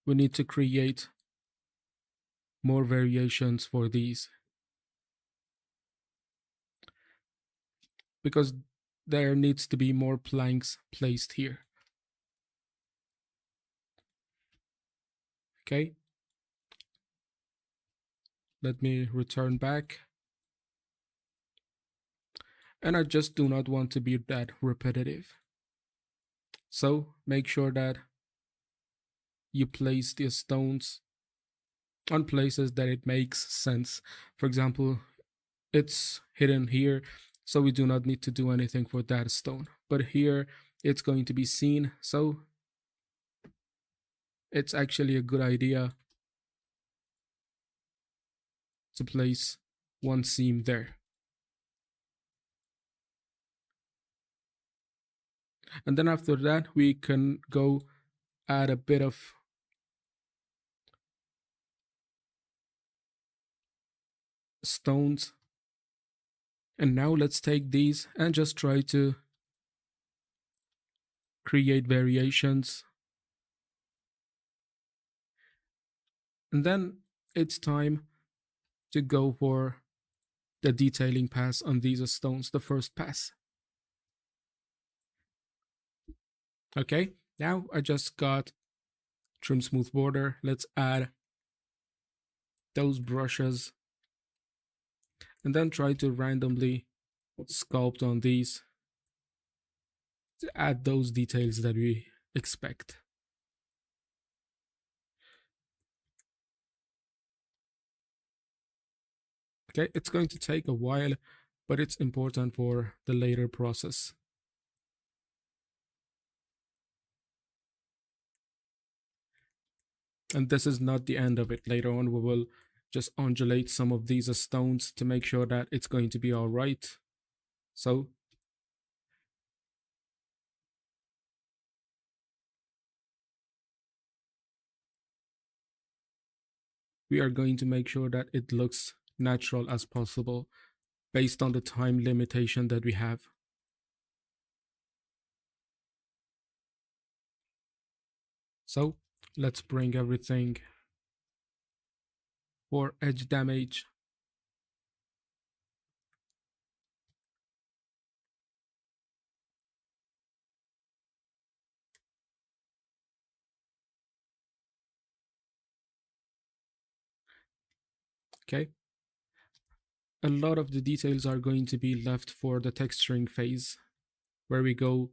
we need to create more variations for these, because there needs to be more planks placed here. Okay, let me return back, and I just do not want to be that repetitive. So make sure that you place the stones on places that it makes sense. For example, it's hidden here, so we do not need to do anything for that stone. But here it's going to be seen, so it's actually a good idea to place one seam there. And then after that, we can go add a bit of stones. And now let's take these and just try to create variations, and then it's time to go for the detailing pass on these stones, the first pass. Okay, now I just got trim smooth border. Let's add those brushes and then try to randomly sculpt on these to add those details that we expect. Okay, it's going to take a while, but it's important for the later process. And this is not the end of it. Later on, we will just undulate some of these stones to make sure that it's going to be all right. So we are going to make sure that it looks natural as possible based on the time limitation that we have. So let's bring everything for edge damage. Okay. A lot of the details are going to be left for the texturing phase, where we go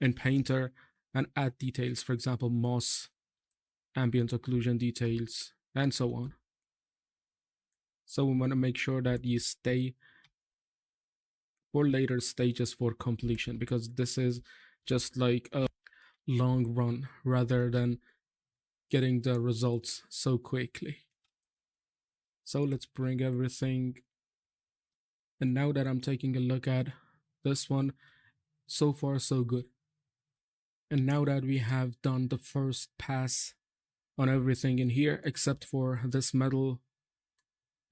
in Painter and add details, for example, moss, ambient occlusion details, and so on. So we want to make sure that you stay for later stages for completion, because this is just like a long run rather than getting the results so quickly. So let's bring everything. And now that I'm taking a look at this one, so far so good. And now that we have done the first pass on everything in here, except for this metal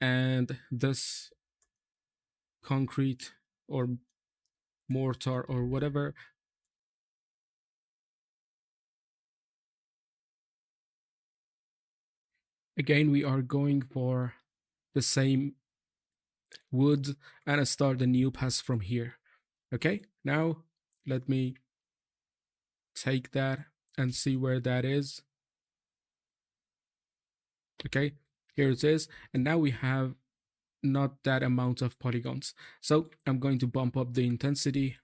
and this concrete or mortar or whatever, again, we are going for the same wood and I start a new pass from here. Okay, now let me take that and see where that is. Okay, here it is. And now we have not that amount of polygons. So I'm going to bump up the intensity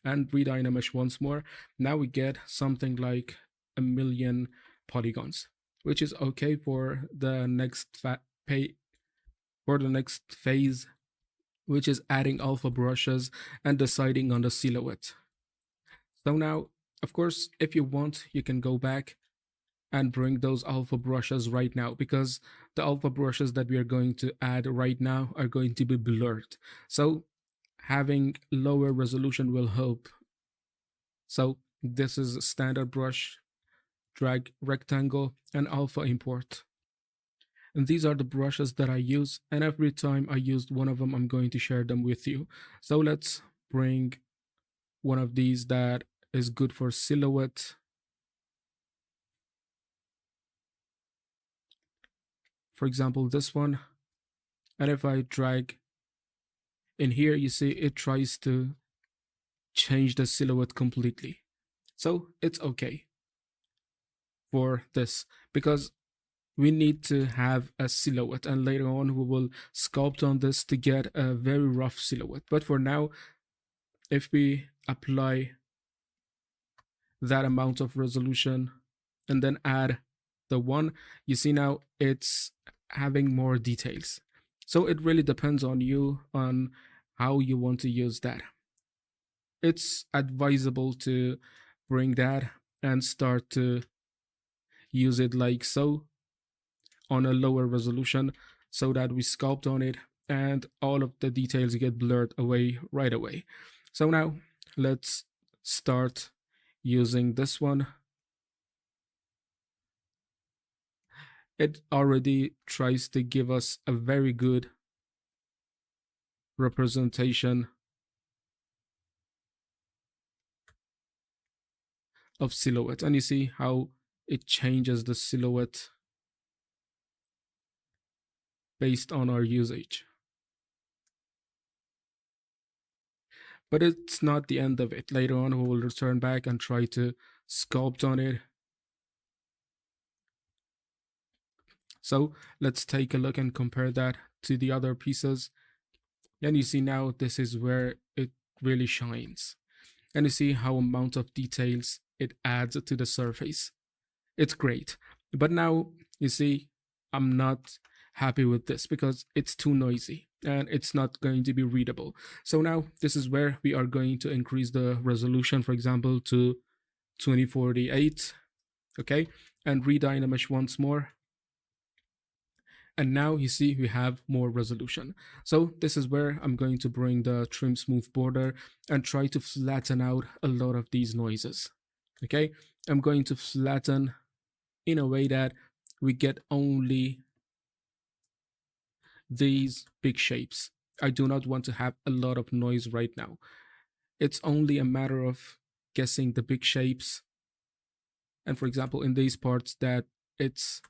and redynamesh once more. Now we get something like 1,000,000 polygons, which is okay for the next phase, which is adding alpha brushes and deciding on the silhouette. So now, of course, if you want, you can go back and bring those alpha brushes right now, because the alpha brushes that we are going to add right now are going to be blurred. So having lower resolution will help. So this is a standard brush, drag rectangle, and alpha import. And these are the brushes that I use, and every time I used one of them, I'm going to share them with you. So let's bring one of these that is good for silhouette. For example, this one. And if I drag in here, you see it tries to change the silhouette completely. So it's okay for this, because we need to have a silhouette, and later on we will sculpt on this to get a very rough silhouette. But for now, if we apply that amount of resolution and then add the one, you see now it's having more details. So it really depends on you on how you want to use that. It's advisable to bring that and start to use it like so on a lower resolution, so that we sculpt on it and all of the details get blurred away right away. So now let's start using this one. It already tries to give us a very good representation of silhouette, and you see how it changes the silhouette based on our usage. But it's not the end of it. Later on, we will return back and try to sculpt on it. So let's take a look and compare that to the other pieces. And you see now this is where it really shines. And you see how amount of details it adds to the surface. It's great. But now you see I'm not happy with this because it's too noisy and it's not going to be readable. So now this is where we are going to increase the resolution, for example, to 2048. Okay, and redynamish once more. And now you see we have more resolution. So this is where I'm going to bring the trim smooth border and try to flatten out a lot of these noises. Okay, I'm going to flatten in a way that we get only these big shapes. I do not want to have a lot of noise right now. It's only a matter of guessing the big shapes. And for example, in these parts that it's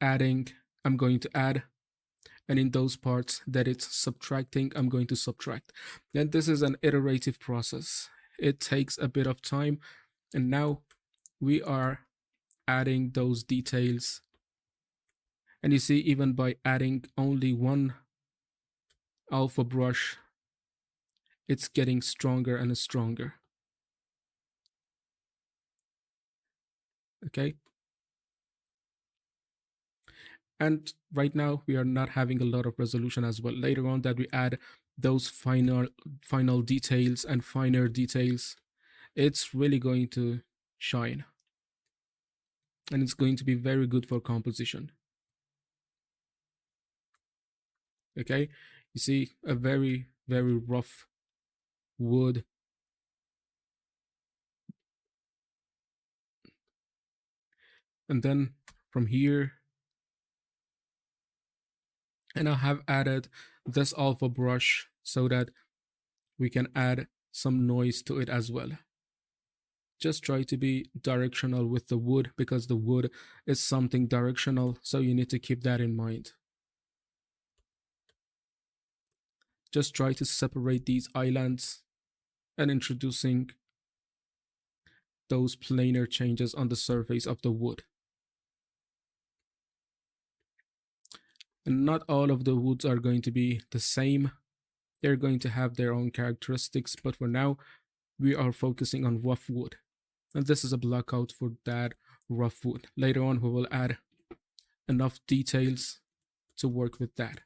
adding, I'm going to add, and in those parts that it's subtracting, I'm going to subtract. And this is an iterative process. It takes a bit of time, and now we are adding those details. And you see, even by adding only one alpha brush, it's getting stronger and stronger. Okay. And right now we are not having a lot of resolution as well. Later on that we add those final details and finer details, it's really going to shine. And it's going to be very good for composition. Okay, you see a very, very rough wood. And then from here, and I have added this alpha brush so that we can add some noise to it as well. Just try to be directional with the wood because the wood is something directional, so you need to keep that in mind. Just try to separate these islands and introducing those planar changes on the surface of the wood. And not all of the woods are going to be the same. They're going to have their own characteristics, but for now, we are focusing on rough wood. And this is a blockout for that rough wood. Later on, we will add enough details to work with that.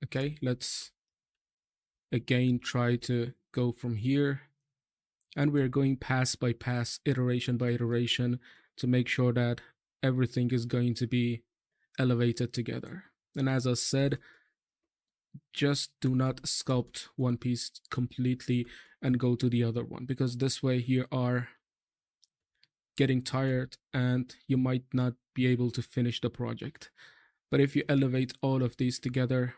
Okay, let's again try to go from here. And we're going pass by pass, iteration by iteration to make sure that everything is going to be elevated together. And as I said, just do not sculpt one piece completely and go to the other one, because this way you are getting tired and you might not be able to finish the project. But if you elevate all of these together,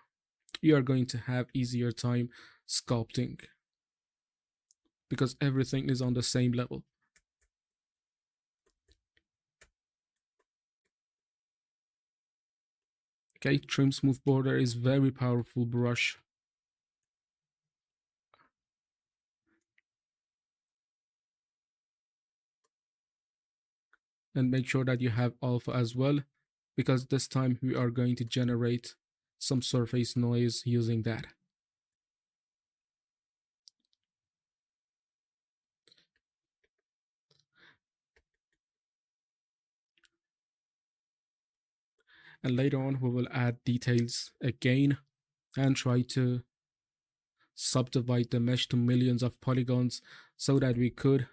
you are going to have easier time sculpting because everything is on the same level. Okay, trim smooth border is very powerful brush. And make sure that you have alpha as well, because this time we are going to generate some surface noise using that. And later on we will add details again and try to subdivide the mesh to millions of polygons so that we could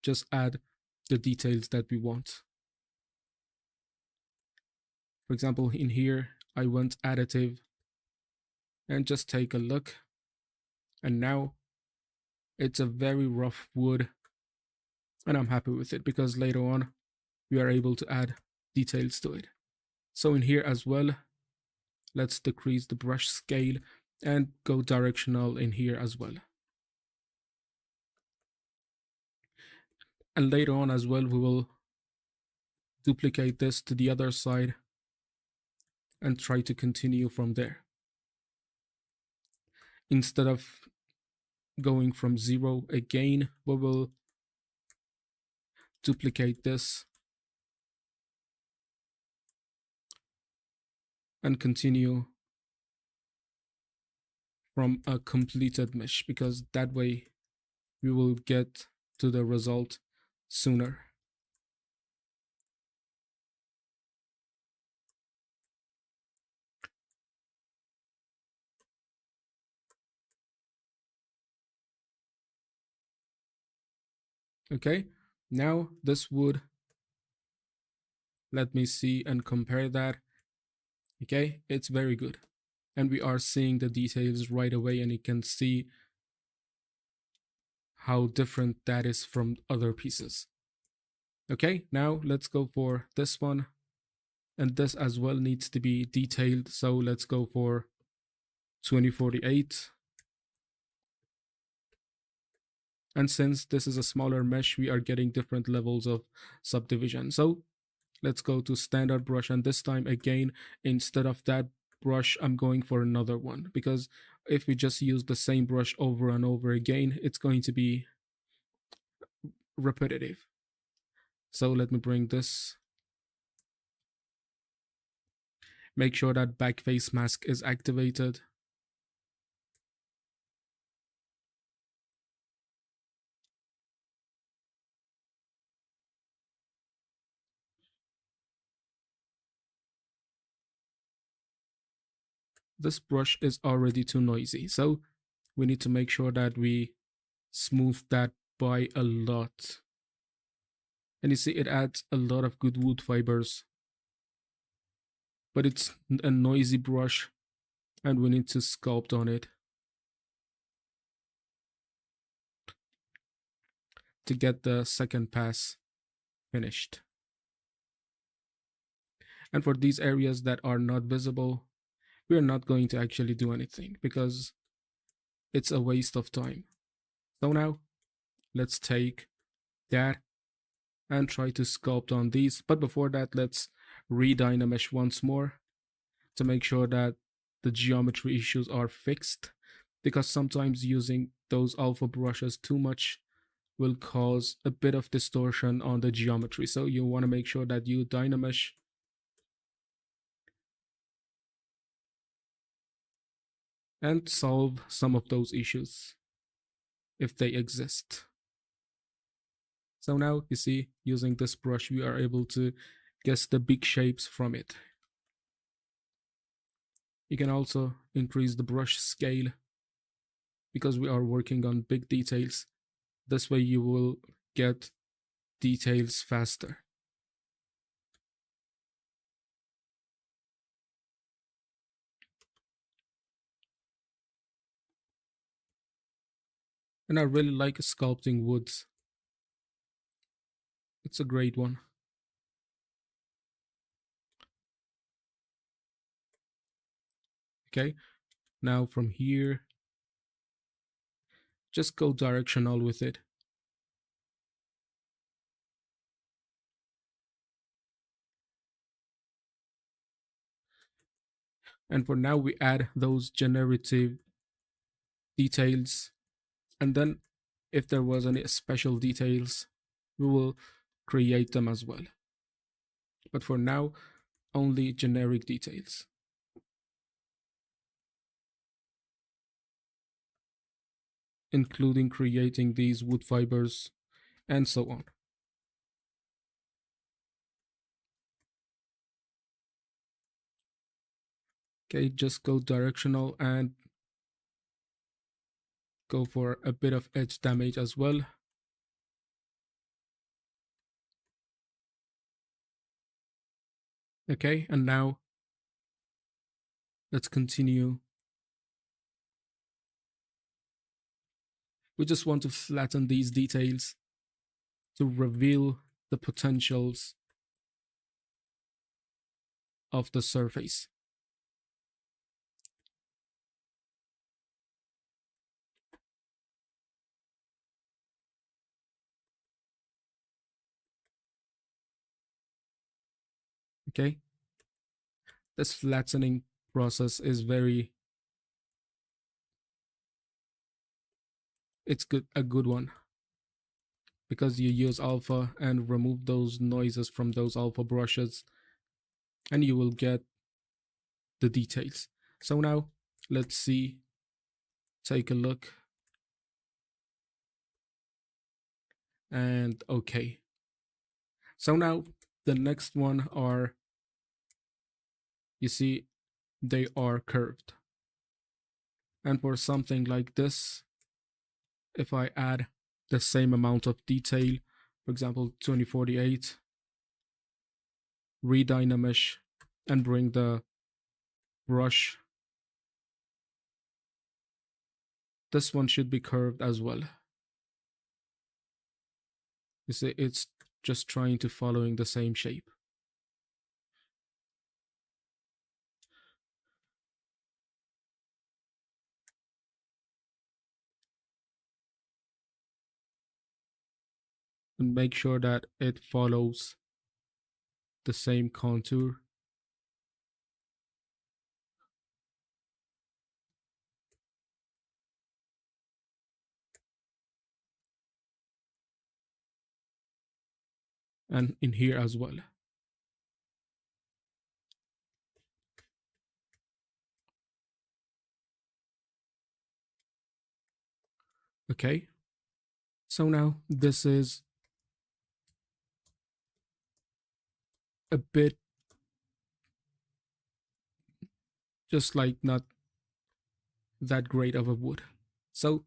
just add the details that we want. For example, in here I went additive and just take a look, and now it's a very rough wood and I'm happy with it because later on we are able to add details to it. So in here as well, let's decrease the brush scale and go directional in here as well. And later on as well, we will duplicate this to the other side and try to continue from there. Instead of going from 0 again, we will duplicate this and continue from a completed mesh, because that way we will get to the result sooner. Okay, now this would, let me see and compare that. Okay, it's very good. And we are seeing the details right away, and you can see how different that is from other pieces. Okay, now let's go for this one. And this as well needs to be detailed. So let's go for 2048. And since this is a smaller mesh, we are getting different levels of subdivision. So let's go to standard brush. And this time again, instead of that brush, I'm going for another one, because if we just use the same brush over and over again, it's going to be repetitive. So let me bring this. Make sure that back face mask is activated. This brush is already too noisy, so we need to make sure that we smooth that by a lot. And you see, it adds a lot of good wood fibers, but it's a noisy brush and we need to sculpt on it to get the second pass finished. And for these areas that are not visible, we are not going to actually do anything because it's a waste of time. So now let's take that and try to sculpt on these. But before that, let's re-dynamesh once more to make sure that the geometry issues are fixed, because sometimes using those alpha brushes too much will cause a bit of distortion on the geometry. So you want to make sure that you dynamesh and solve some of those issues if they exist. So now you see, using this brush, we are able to guess the big shapes from it. You can also increase the brush scale because we are working on big details. This way you will get details faster. And I really like sculpting woods. It's a great one. Okay, now from here, just go directional with it. And for now, we add those generative details. And then if there was any special details, we will create them as well. But for now, only generic details. Including creating these wood fibers and so on. Okay, just go directional and go for a bit of edge damage as well. Okay, and now let's continue. We just want to flatten these details to reveal the potentials of the surface. Okay, this flattening process is it's a good one, because you use alpha and remove those noises from those alpha brushes, and you will get the details. So now let's see, take a look, and okay. So now the next one are, you see, they are curved. And for something like this, if I add the same amount of detail, for example 2048, redynamish, and bring the brush, this one should be curved as well. You see, it's just trying to following the same shape. And make sure that it follows the same contour. And in here as well. Okay, so now this is a bit just like not that great of a wood. So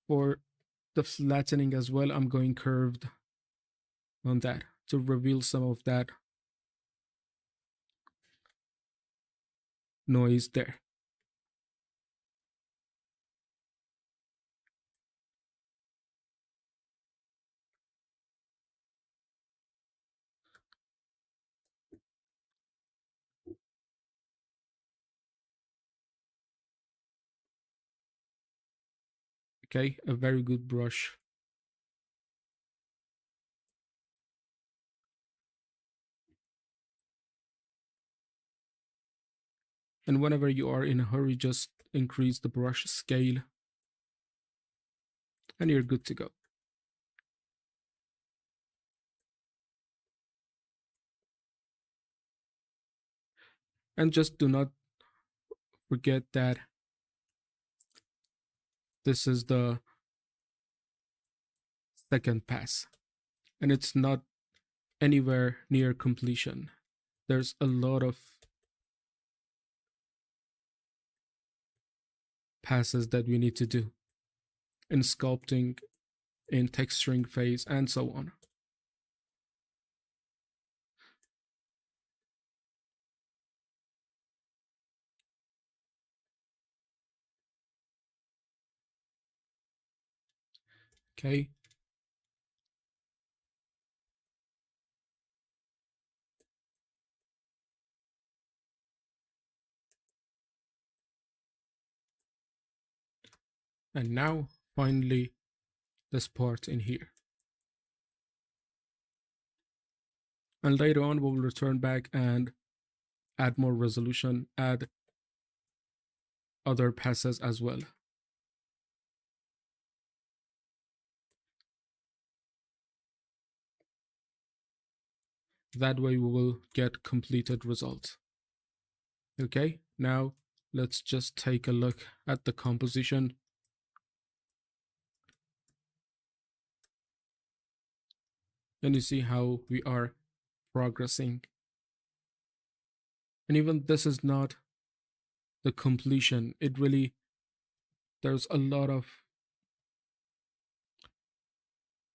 for the flattening as well, I'm going curved on that to reveal some of that noise there. Okay, a very good brush. And whenever you are in a hurry, just increase the brush scale and you're good to go. And just do not forget that this is the second pass and it's not anywhere near completion. There's a lot of passes that we need to do in sculpting, in texturing phase, and so on. Okay. And now, finally, this part in here. And later on, we'll return back and add more resolution, add other passes as well. That way we will get completed results. Okay, now let's just take a look at the composition. And you see how we are progressing. And even this is not the completion. It really, there's a lot of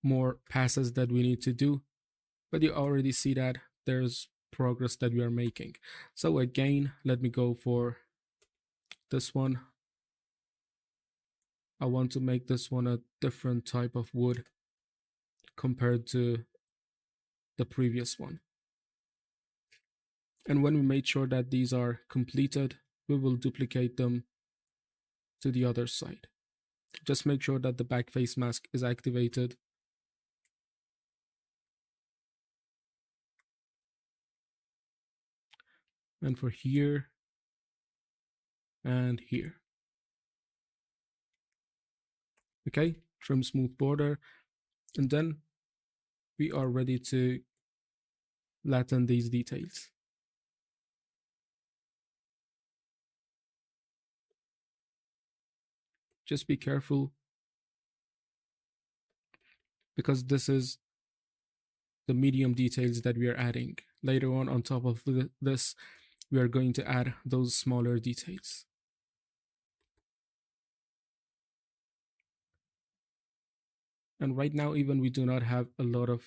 more passes that we need to do, but you already see that there's progress that we are making. So again, let me go for this one. I want to make this one a different type of wood compared to the previous one. And when we made sure that these are completed, we will duplicate them to the other side. Just make sure that the back face mask is activated. And for here and here. Okay, trim smooth border. And then we are ready to flatten these details. Just be careful, because this is the medium details that we are adding. Later on top of this, we are going to add those smaller details. And right now, even we do not have a lot of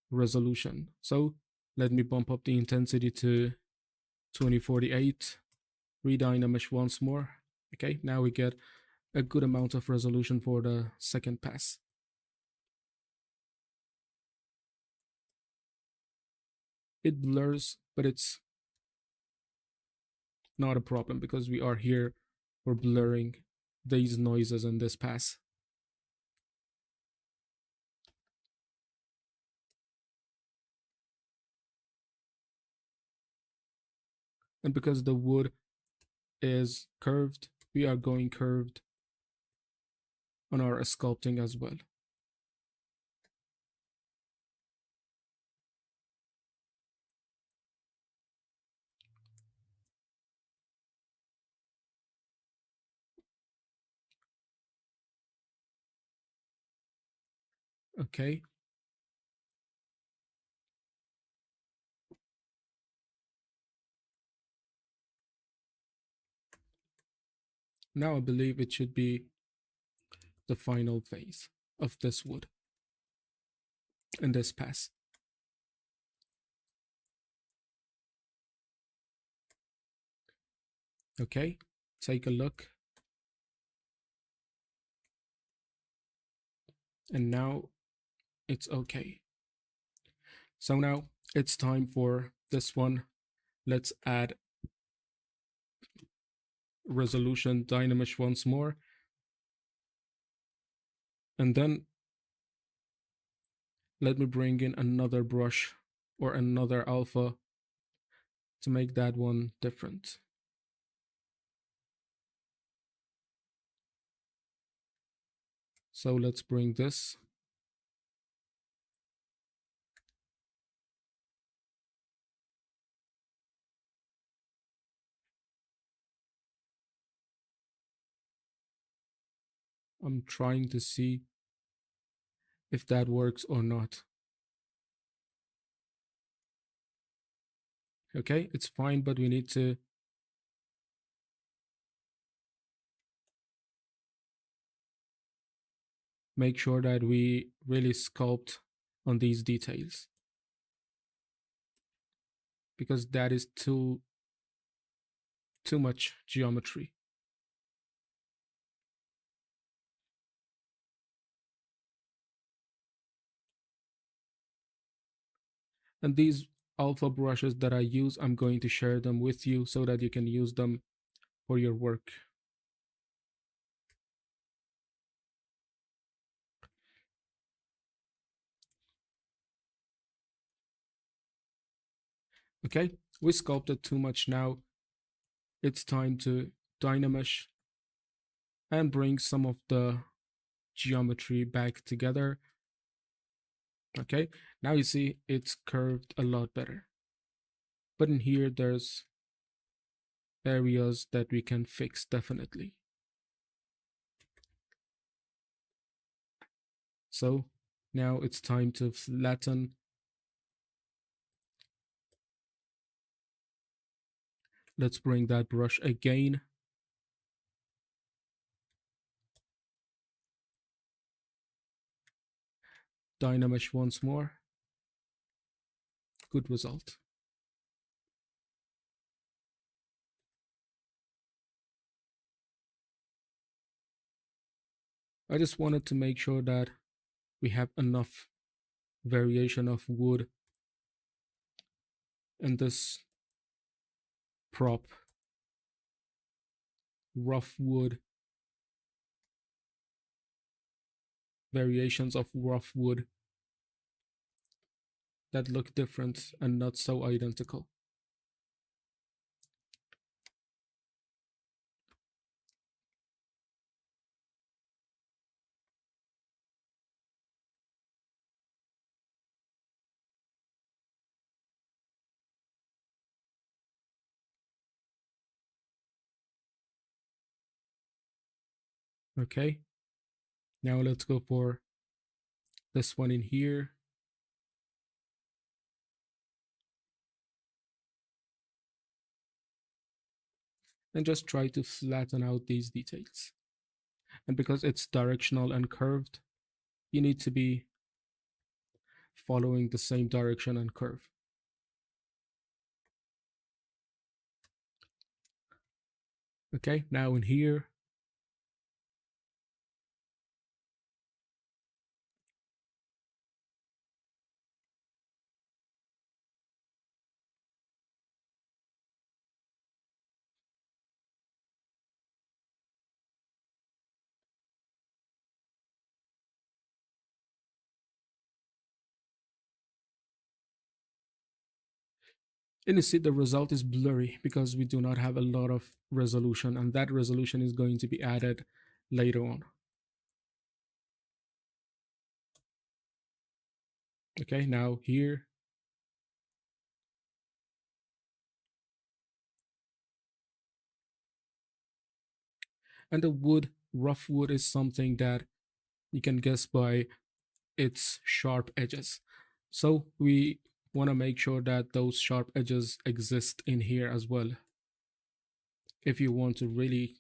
resolution. So let me bump up the intensity to 2048, redynamish once more. Okay, now we get a good amount of resolution for the second pass. It blurs, but it's not a problem because we are here for blurring these noises in this pass. And because the wood is curved, we are going curved on our sculpting as well. Okay. Now I believe it should be the final phase of this wood in this pass. Okay, take a look. And now it's okay. So now it's time for this one. Let's add resolution dynamish once more. And then let me bring in another brush or another alpha to make that one different. So let's bring this. I'm trying to see if that works or not. Okay, it's fine, but we need to make sure that we really sculpt on these details, because that is too much geometry. And these alpha brushes that I use, I'm going to share them with you so that you can use them for your work. Okay, we sculpted too much now. It's time to dynamish and bring some of the geometry back together. Okay, now you see it's curved a lot better. But in here, there's areas that we can fix definitely. So now it's time to flatten. Let's bring that brush again. Dynamish once more. Good result. I just wanted to make sure that we have enough variation of wood and this prop, rough wood, variations of rough wood that look different and not so identical. Okay, now let's go for this one in here. And just try to flatten out these details. And because it's directional and curved, you need to be following the same direction and curve. Okay, now in here, and you see the result is blurry because we do not have a lot of resolution, and that resolution is going to be added later on. Okay, now here, and the wood, rough wood, is something that you can guess by its sharp edges. So we want to make sure that those sharp edges exist in here as well, if you want to really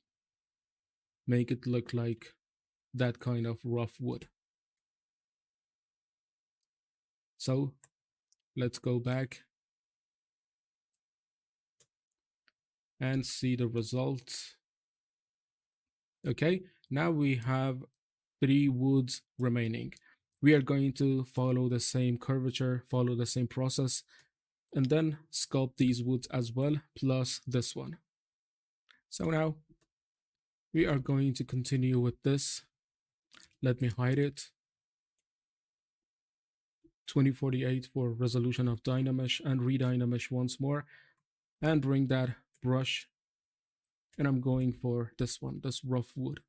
make it look like that kind of rough wood. So let's go back and see the results. Okay, now we have 3 woods remaining. We are going to follow the same curvature, follow the same process, and then sculpt these woods as well, plus this one. So now we are going to continue with this. Let me hide it. 2048 for resolution of Dynamesh, and reDynamesh once more, and bring that brush, and I'm going for this one, this rough wood.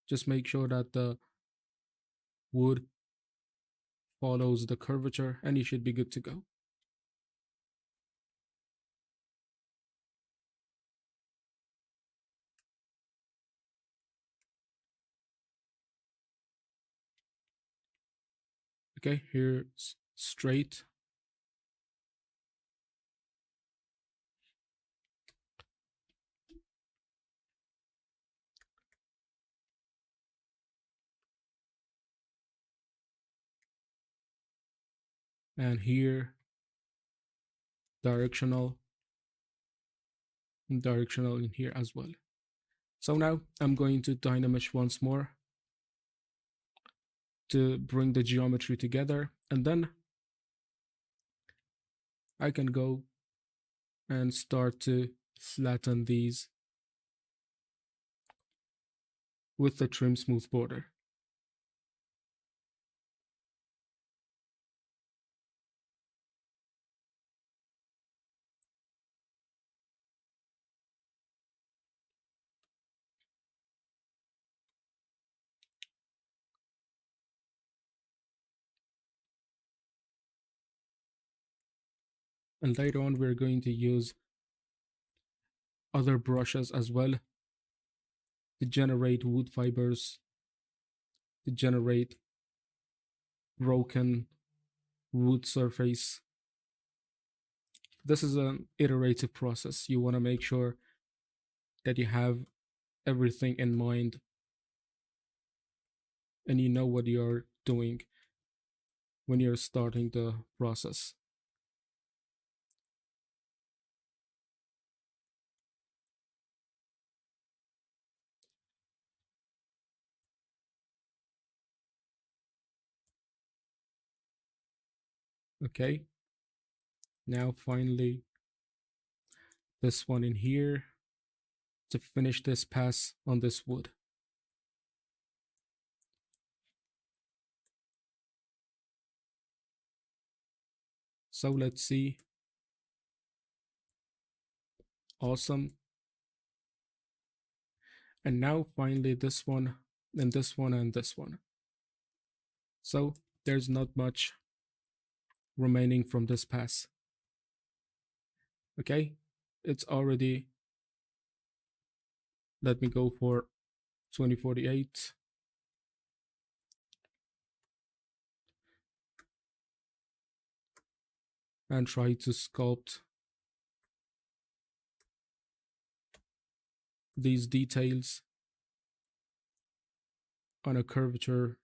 Just make sure that the wood follows the curvature and you should be good to go. Okay, here's straight. And here, directional, and directional in here as well. So now I'm going to Dynamesh once more to bring the geometry together, and then I can go and start to flatten these with the trim smooth border. And later on, we're going to use other brushes as well to generate wood fibers, to generate broken wood surface. This is an iterative process. You want to make sure that you have everything in mind and you know what you're doing when you're starting the process. Okay, now finally this one in here to finish this pass on this wood. So let's see. Awesome. And now finally this one, and this one, and this one. So there's not much remaining from this pass. Okay, it's already, let me go for 2048. And try to sculpt these details on a curvature.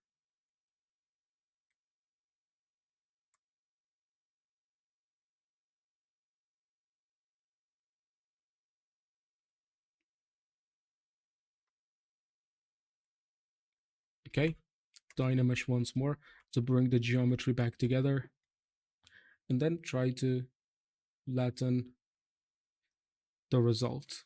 Okay, Dynamesh once more to bring the geometry back together, and then try to flatten the result.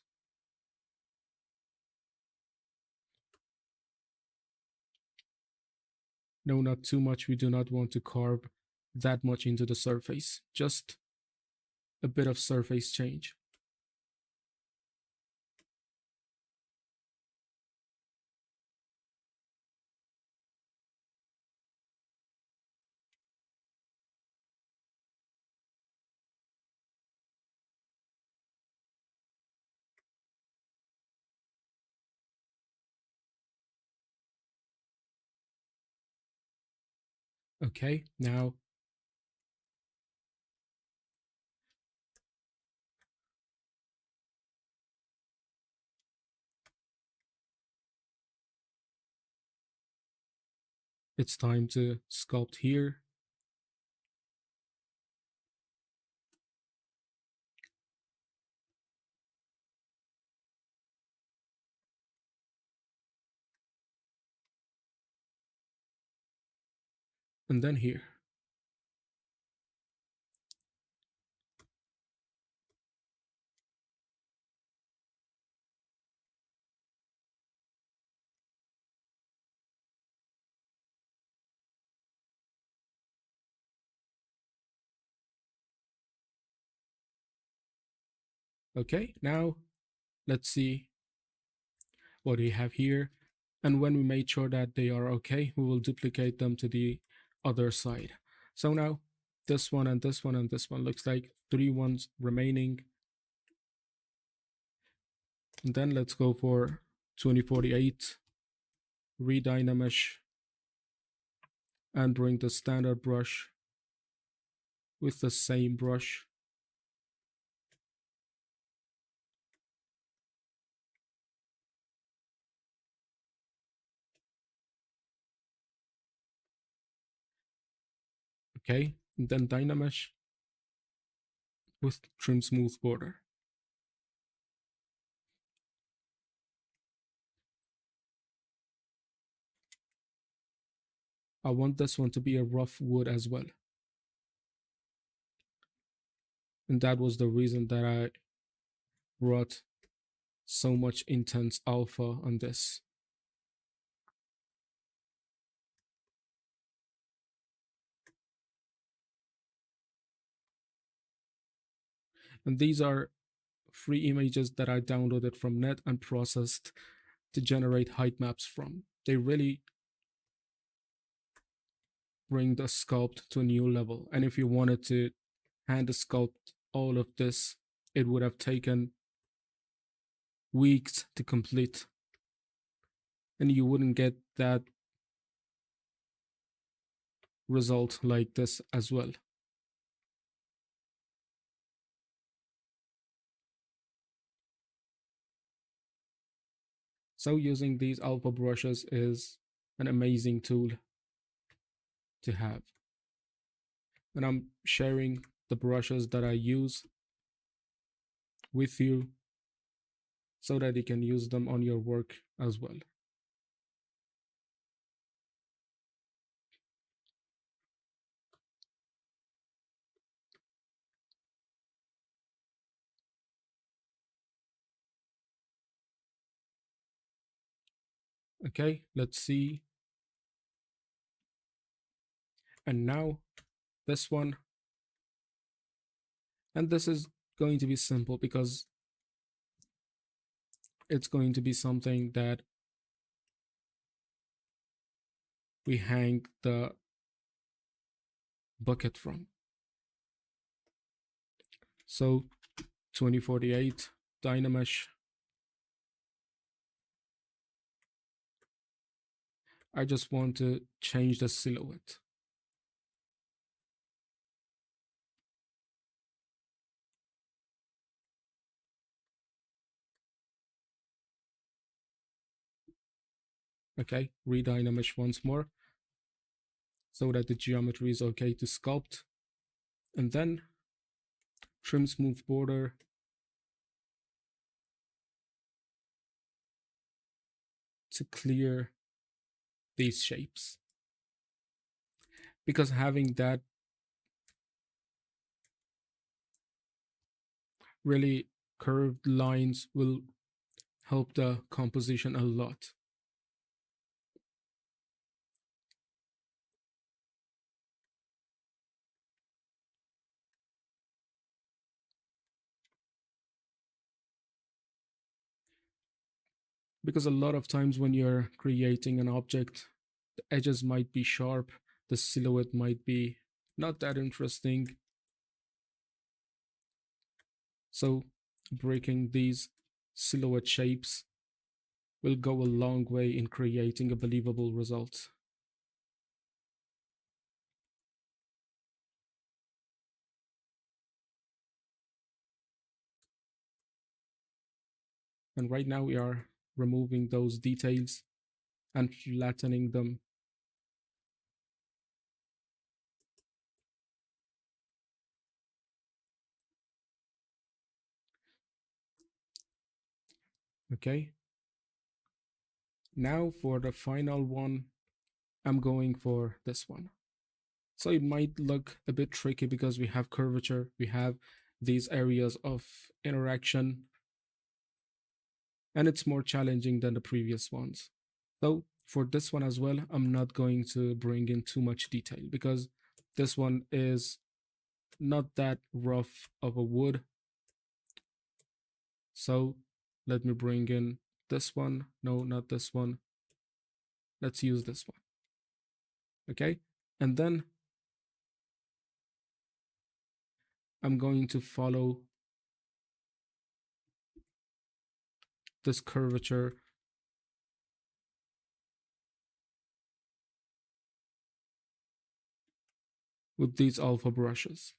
No, not too much. We do not want to carve that much into the surface, just a bit of surface change. Okay, now it's time to sculpt here. And then here. Okay, now let's see what we have here. And when we made sure that they are okay, we will duplicate them to the other side. So now this one and this one and this one looks like 3 ones remaining. And then let's go for 2048, redynamesh, and bring the standard brush with the same brush. Okay, and then Dynamesh with trim smooth border. I want this one to be a rough wood as well. And that was the reason that I brought so much intense alpha on this. And these are free images that I downloaded from net and processed to generate height maps from. They really bring the sculpt to a new level. And if you wanted to hand sculpt all of this, it would have taken weeks to complete. And you wouldn't get that result like this as well. So using these alpha brushes is an amazing tool to have. And I'm sharing the brushes that I use with you so that you can use them on your work as well. Okay, let's see. And now this one, and this is going to be simple because it's going to be something that we hang the bucket from. So 2048 Dynamesh. I just want to change the silhouette. Okay, redynamesh once more so that the geometry is okay to sculpt. And then trim smooth border. To clear these shapes. Because having that really curved lines will help the composition a lot. Because a lot of times when you're creating an object, the edges might be sharp, the silhouette might be not that interesting. So breaking these silhouette shapes will go a long way in creating a believable result. And right now we are removing those details and flattening them. Okay. Now for the final one, I'm going for this one. So it might look a bit tricky because we have curvature, we have these areas of interaction, and it's more challenging than the previous ones. So for this one as well, I'm not going to bring in too much detail because this one is not that rough of a wood. So let me bring in this one. No, not this one. Let's use this one. Okay. And then I'm going to follow this curvature with these alpha brushes.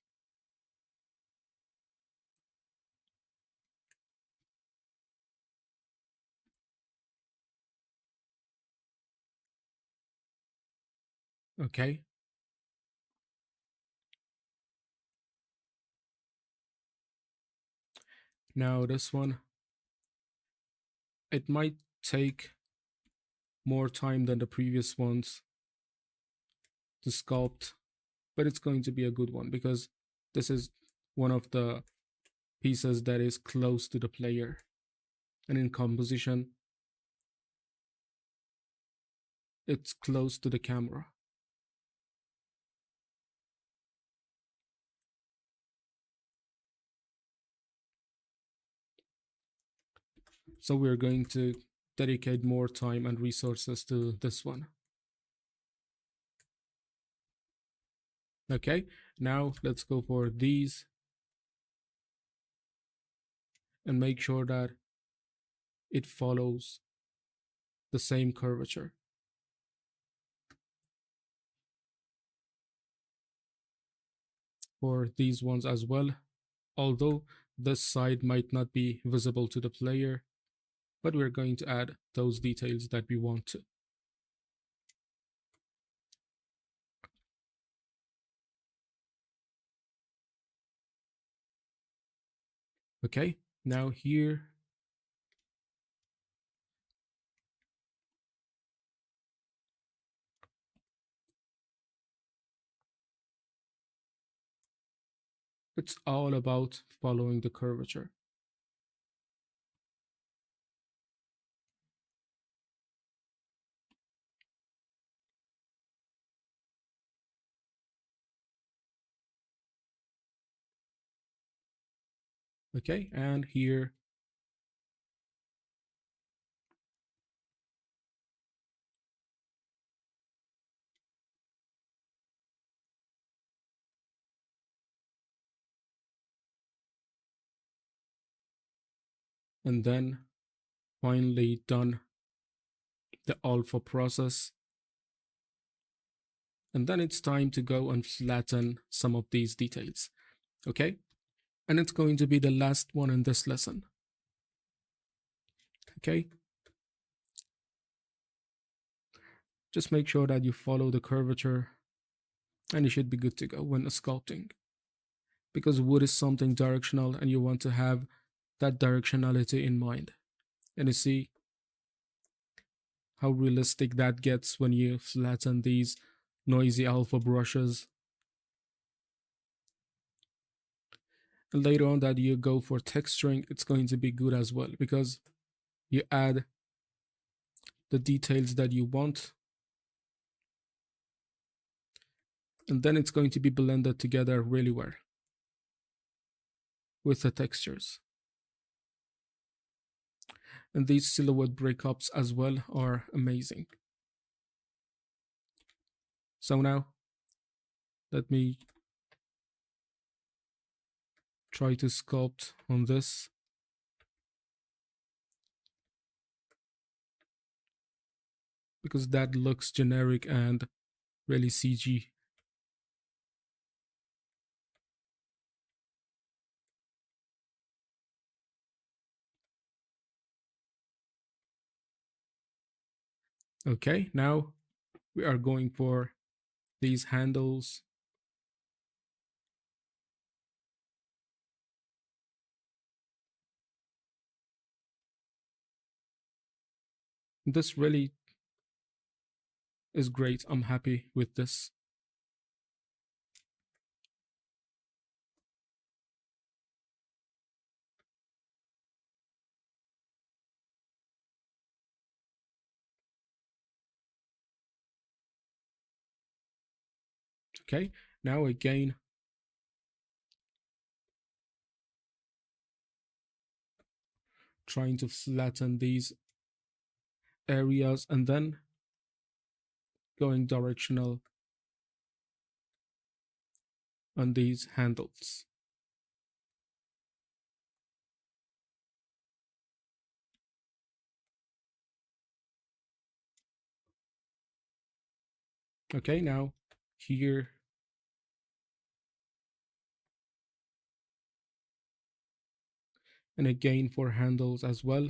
Okay. Now this one, it might take more time than the previous ones to sculpt, but it's going to be a good one because this is one of the pieces that is close to the player. And in composition, it's close to the camera. So we're going to dedicate more time and resources to this one. Okay, now let's go for these and make sure that it follows the same curvature. For these ones as well, although this side might not be visible to the player, but we're going to add those details that we want to. Okay, now here, it's all about following the curvature. Okay, and here, and then finally done the alpha process. And then it's time to go and flatten some of these details. Okay, and it's going to be the last one in this lesson. Okay, just make sure that you follow the curvature and you should be good to go when sculpting, because wood is something directional and you want to have that directionality in mind. And you see how realistic that gets when you flatten these noisy alpha brushes. And later on that you go for texturing, it's going to be good as well, because you add the details that you want, and then it's going to be blended together really well with the textures. And these silhouette breakups as well are amazing. So now let me try to sculpt on this. Because that looks generic and really CG. Okay, now we are going for these handles. This really is great. I'm happy with this. Okay, now again, trying to flatten these areas and then going directional on these handles. Okay, now here, and again for handles as well.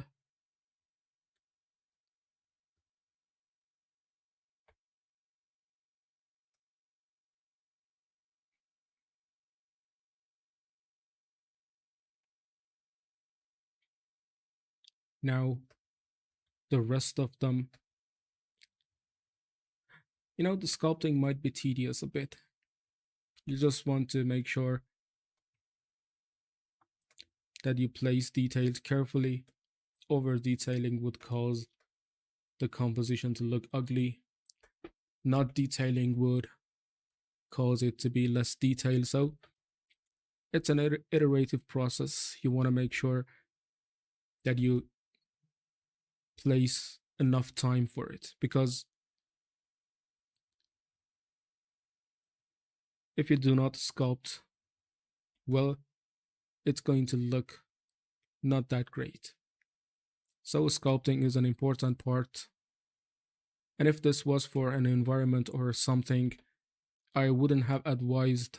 Now the rest of them, the sculpting might be tedious a bit. You just want to make sure that you place details carefully. Over detailing would cause the composition to look ugly. Not detailing would cause it to be less detailed. So it's an iterative process. You want to make sure that you place enough time for it, because if you do not sculpt well, it's going to look not that great. So sculpting is an important part. And if this was for an environment or something, I wouldn't have advised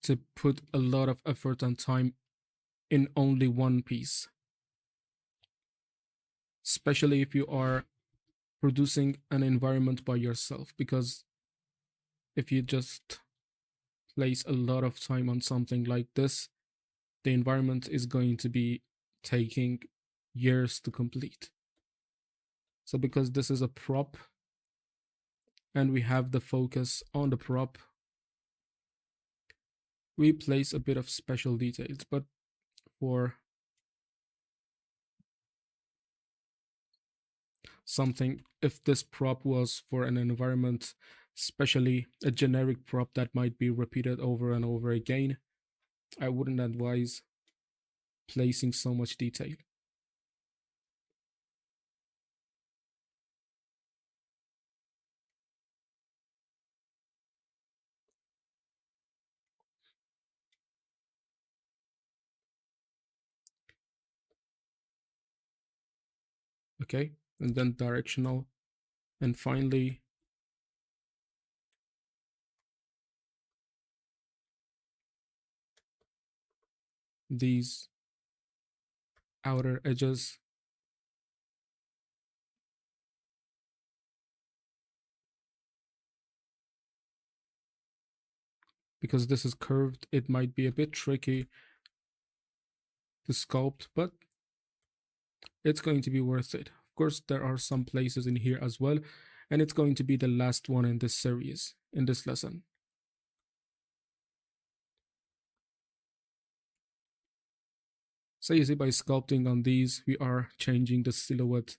to put a lot of effort and time in only one piece, especially if you are producing an environment by yourself, because if you just place a lot of time on something like this, the environment is going to be taking years to complete. So because this is a prop and we have the focus on the prop, we place a bit of special details. But for something, if this prop was for an environment, especially a generic prop that might be repeated over and over again, I wouldn't advise placing so much detail. Okay, and then directional, and finally these outer edges, because this is curved, it might be a bit tricky to sculpt, but it's going to be worth it. Of course, there are some places in here as well, and it's going to be the last one in this series, in this lesson. So you see, by sculpting on these, we are changing the silhouette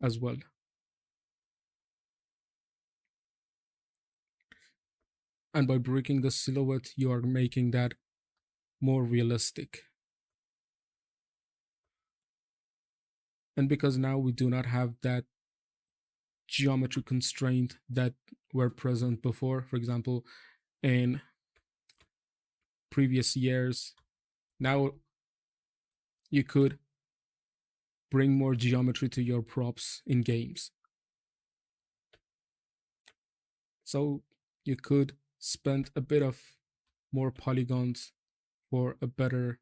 as well. And by breaking the silhouette, you are making that more realistic. And because now we do not have that geometry constraint that were present before, for example, in previous years, now you could bring more geometry to your props in games. So you could spend a bit of more polygons for a better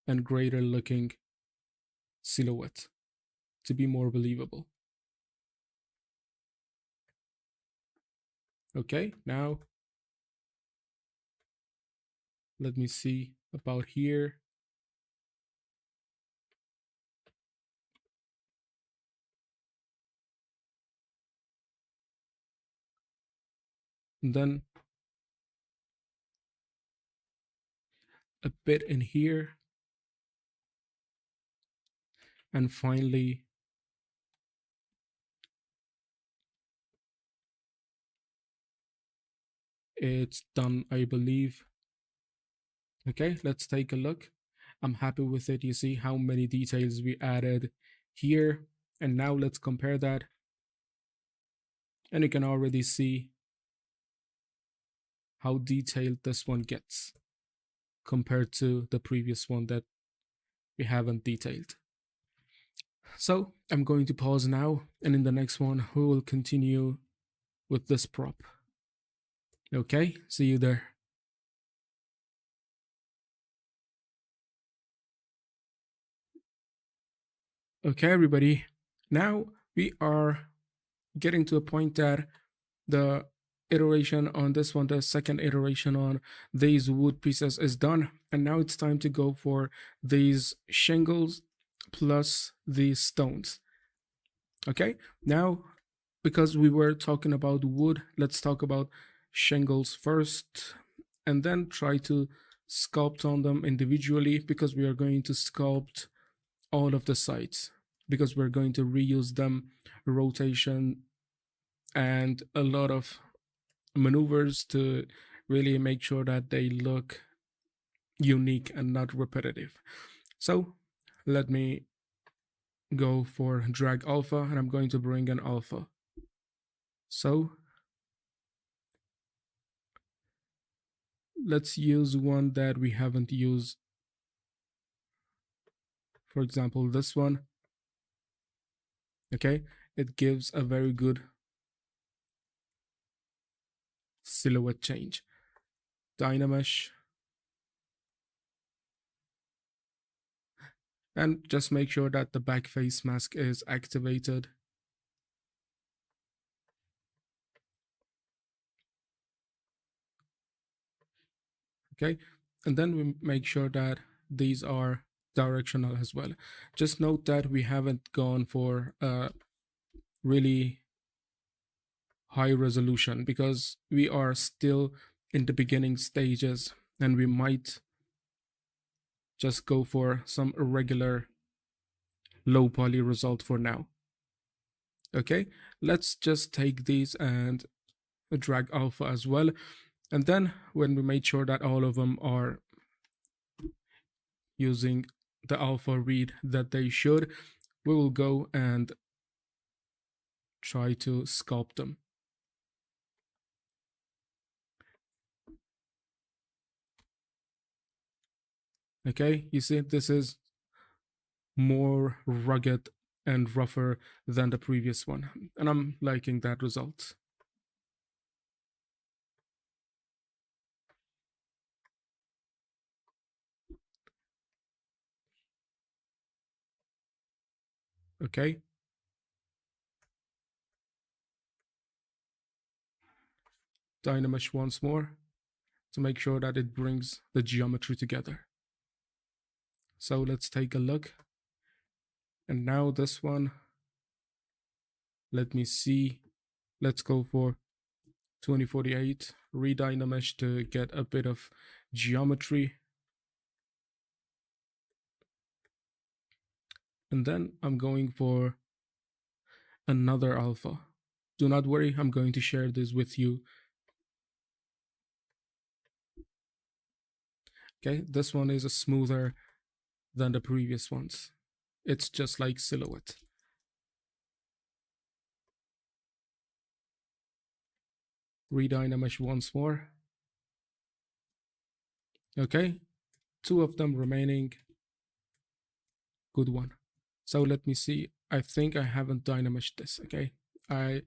and greater looking silhouette to be more believable. Okay, now let me see about here. And then a bit in here. And finally, it's done, I believe. Okay, let's take a look. I'm happy with it. You see how many details we added here. And now let's compare that. And you can already see how detailed this one gets compared to the previous one that we haven't detailed. So I'm going to pause now, and in the next one, we will continue with this prop. Okay, see you there. Okay, everybody. Now we are getting to a point that the iteration on this one, the second iteration on these wood pieces is done. And now it's time to go for these shingles plus these stones. Okay, now because we were talking about wood, let's talk about shingles first and then try to sculpt on them individually, because we are going to sculpt all of the sides, because we're going to reuse them, rotation, and a lot of maneuvers to really make sure that they look unique and not repetitive. So let me go for drag alpha, and I'm going to bring an alpha. So let's use one that we haven't used. For example, this one. Okay, it gives a very good silhouette change. Dynamesh. And just make sure that the back face mask is activated. Okay, and then we make sure that these are directional as well. Just note that we haven't gone for really high resolution, because we are still in the beginning stages, and we might just go for some irregular low poly result for now. Okay, let's just take these and drag alpha as well. And then when we made sure that all of them are using the alpha read that they should, we will go and try to sculpt them. Okay, you see, this is more rugged and rougher than the previous one, and I'm liking that result. Okay. Dynamesh once more to make sure that it brings the geometry together. So let's take a look. And now this one, let me see. Let's go for 2048, redynamesh to get a bit of geometry. And then I'm going for another alpha. Do not worry, I'm going to share this with you. Okay, this one is smoother than the previous ones. It's just like silhouette. Redynamesh once more. Okay, 2 of them remaining. Good one. So let me see. I think I haven't dynameshed this. Okay, I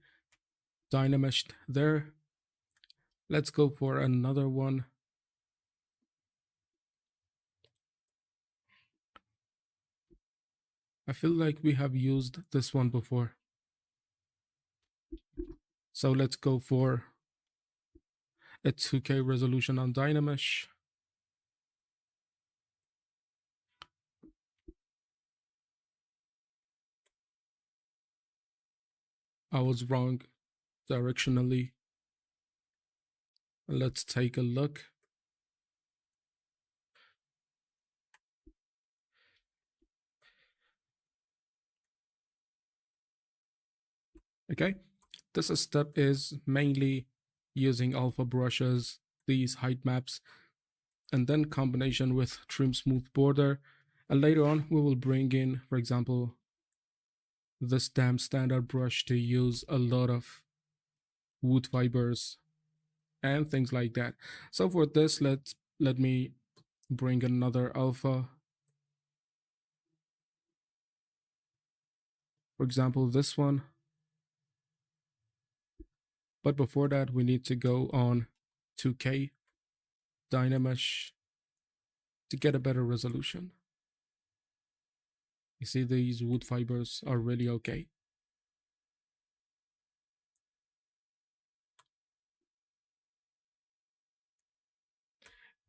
dynameshed there. Let's go for another one. I feel like we have used this one before. So let's go for a 2K resolution on Dynamesh. I was wrong directionally. Let's take a look. Okay, this step is mainly using alpha brushes, these height maps, and then combination with trim smooth border. And later on, we will bring in, for example, this damn standard brush to use a lot of wood fibers and things like that. So for this, let me bring another alpha. For example, this one. But before that, we need to go on 2K Dynamesh to get a better resolution. You see, these wood fibers are really okay.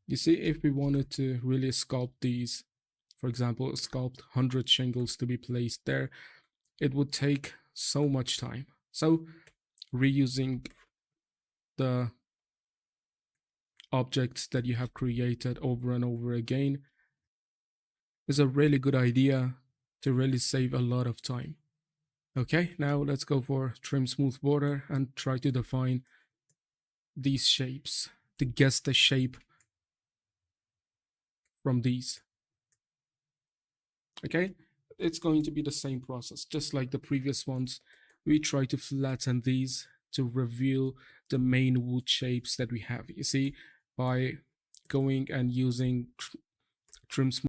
You see, if we wanted to really sculpt these, for example, sculpt 100 shingles to be placed there, it would take so much time. So reusing the objects that you have created over and over again is a really good idea to really save a lot of time. Okay, now let's go for trim smooth border and try to define these shapes, to guess the shape from these. Okay, it's going to be the same process, just like the previous ones. We try to flatten these to reveal the main wood shapes that we have. You see, by going and using trim smooth